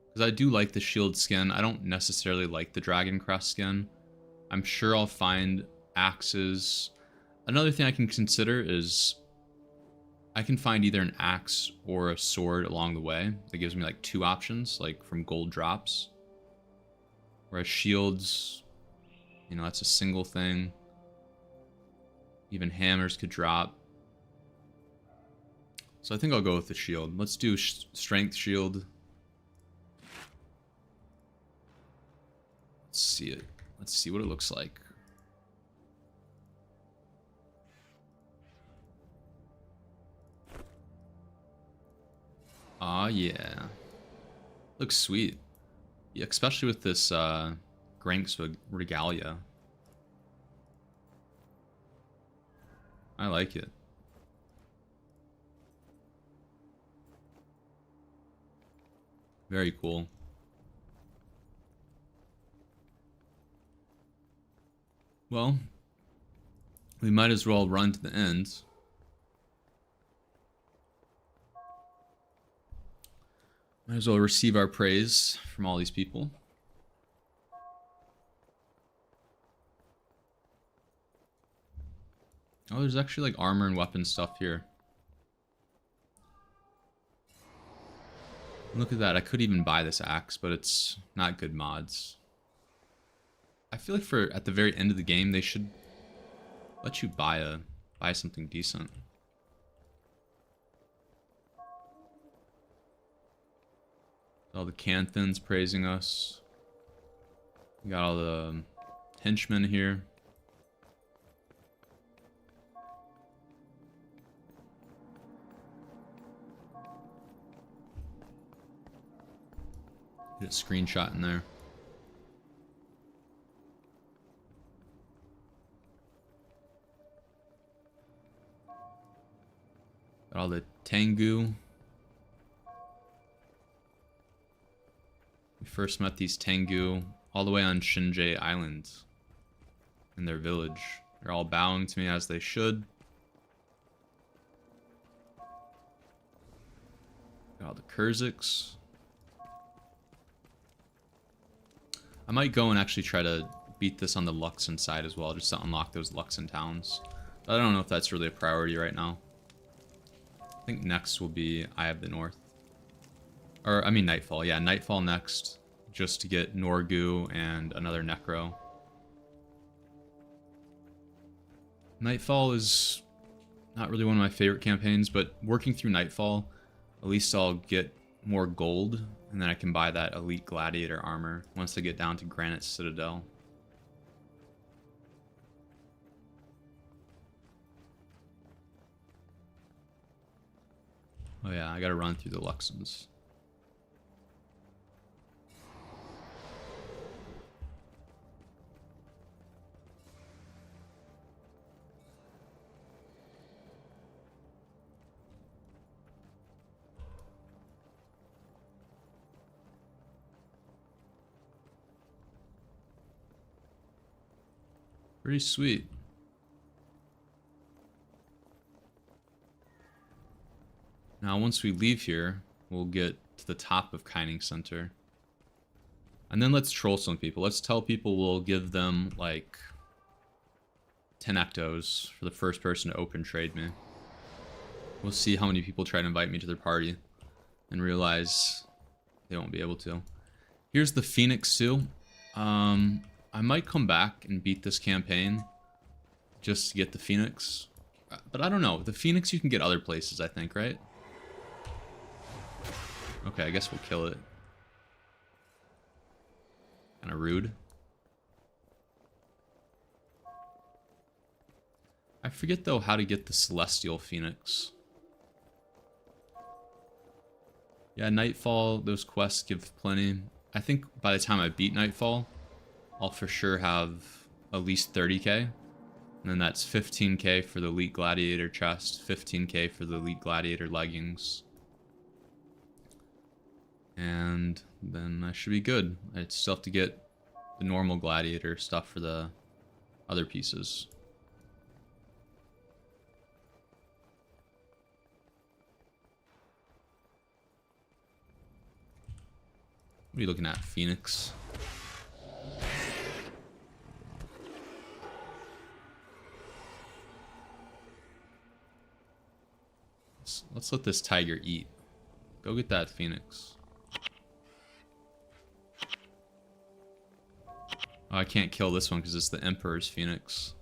Because I do like the shield skin. I don't necessarily like the Dragon Crest skin. I'm sure I'll find axes. Another thing I can consider is I can find either an axe or a sword along the way. That gives me like 2 options, like from gold drops. Whereas shields, you know, that's a single thing. Even hammers could drop. So I think I'll go with the shield. Let's do strength shield. Let's see it. Let's see what it looks like. Aw, yeah. Looks sweet. Yeah, especially with this Grank's Regalia. I like it. Very cool. Well, we might as well run to the end. Might as well receive our praise from all these people. Oh, there's actually like armor and weapon stuff here. Look at that, I could even buy this axe, but it's not good mods. I feel like for at the very end of the game, they should let you buy something decent. All the Canthons praising us. We got all the henchmen here. Get a screenshot in there. Got all the Tengu. We first met these Tengu all the way on Shinjay Island in their village. They're all bowing to me as they should. Got all the Kurziks. I might go and actually try to beat this on the Luxon side as well, just to unlock those Luxon towns. But I don't know if that's really a priority right now. I think next will be Eye of the North. Or, I mean Nightfall. Yeah, Nightfall next, just to get Norgu and another Necro. Nightfall is not really one of my favorite campaigns, but working through Nightfall, at least I'll get more gold, and then I can buy that Elite Gladiator armor once I get down to Granite Citadel. Oh yeah, I gotta run through the Luxons. Pretty sweet. Now, once we leave here, we'll get to the top of Kining Center. And then let's troll some people. Let's tell people we'll give them, like, 10 ectos for the first person to open trade me. We'll see how many people try to invite me to their party and realize they won't be able to. Here's the Phoenix Sioux. I might come back and beat this campaign just to get the Phoenix. But I don't know. The Phoenix you can get other places, I think, right? Okay, I guess we'll kill it. Kinda rude. I forget, though, how to get the Celestial Phoenix. Yeah, Nightfall, those quests give plenty. I think by the time I beat Nightfall, I'll for sure have at least 30k. And then that's 15k for the Elite Gladiator chest, 15k for the Elite Gladiator leggings. And then I should be good. I still have to get the normal Gladiator stuff for the other pieces. What are you looking at, Phoenix? Let's let this tiger eat. Go get that Phoenix. Oh, I can't kill this one because it's the Emperor's Phoenix.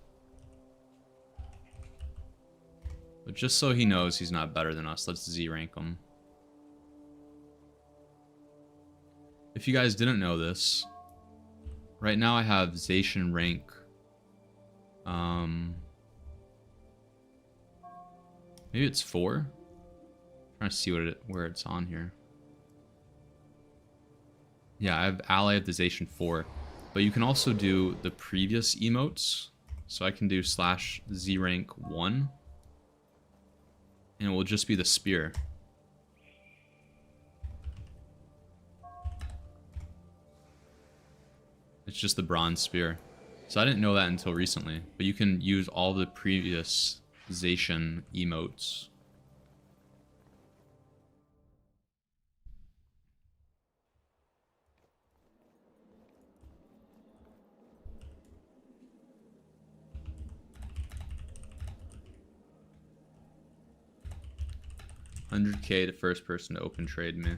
But just so he knows he's not better than us, let's Z rank him. If you guys didn't know this, right now I have Zacian rank. Maybe it's 4. I'm trying to see where it's on here. Yeah, I have Ally of the Zacian 4. But you can also do the previous emotes. So I can do /Z rank 1. And it will just be the spear. It's just the bronze spear. So I didn't know that until recently. But you can use all the previous Zacian emotes. $100k to first person to open trade me.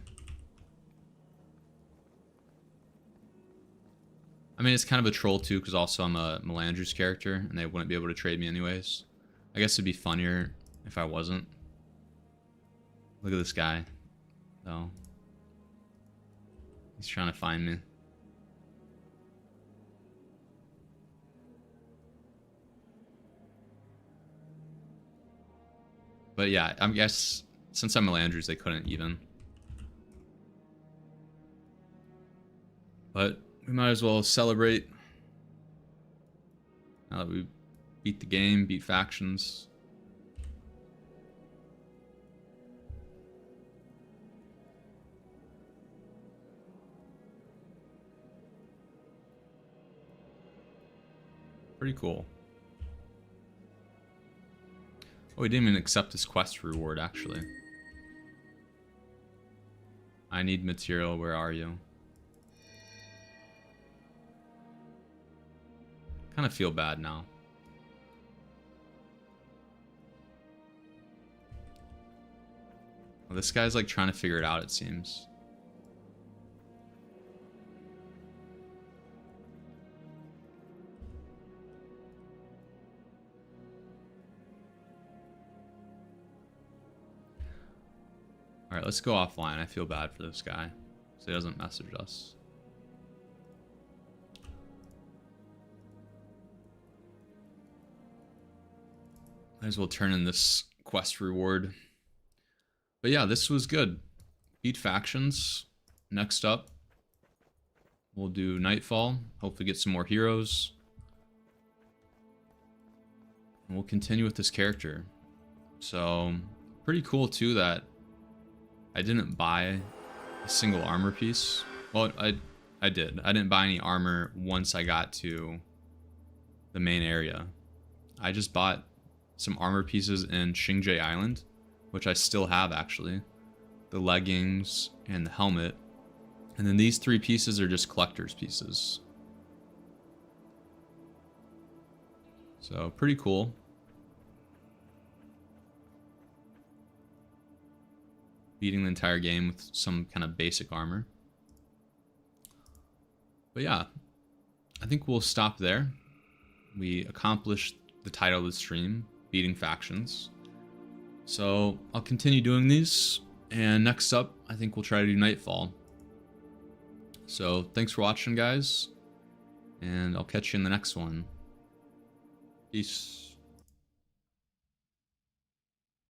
I mean, it's kind of a troll too, because also I'm a Melandru's character, and they wouldn't be able to trade me anyways. I guess it'd be funnier if I wasn't. Look at this guy, though. He's trying to find me. But yeah, I guess since I'm Melandru's, they couldn't even. But we might as well celebrate. Now that we beat the game, beat factions. Pretty cool. Oh, we didn't even accept this quest reward, actually. I need material, where are you? Kind of feel bad now. Well, this guy's like trying to figure it out, it seems. Alright, let's go offline. I feel bad for this guy, so he doesn't message us. Might as well turn in this quest reward. But yeah, this was good. Beat factions. Next up, we'll do Nightfall. Hopefully get some more heroes. And we'll continue with this character. So, pretty cool too that I didn't buy a single armor piece. Well, I did. I didn't buy any armor once I got to the main area. I just bought some armor pieces in Xingje Island, which I still have actually. The leggings and the helmet. And then these 3 pieces are just collector's pieces. So pretty cool. Beating the entire game with some kind of basic armor. But yeah, I think we'll stop there. We accomplished the title of the stream, beating factions. So I'll continue doing these, and next up, I think we'll try to do Nightfall. So thanks for watching, guys, and I'll catch you in the next one. Peace.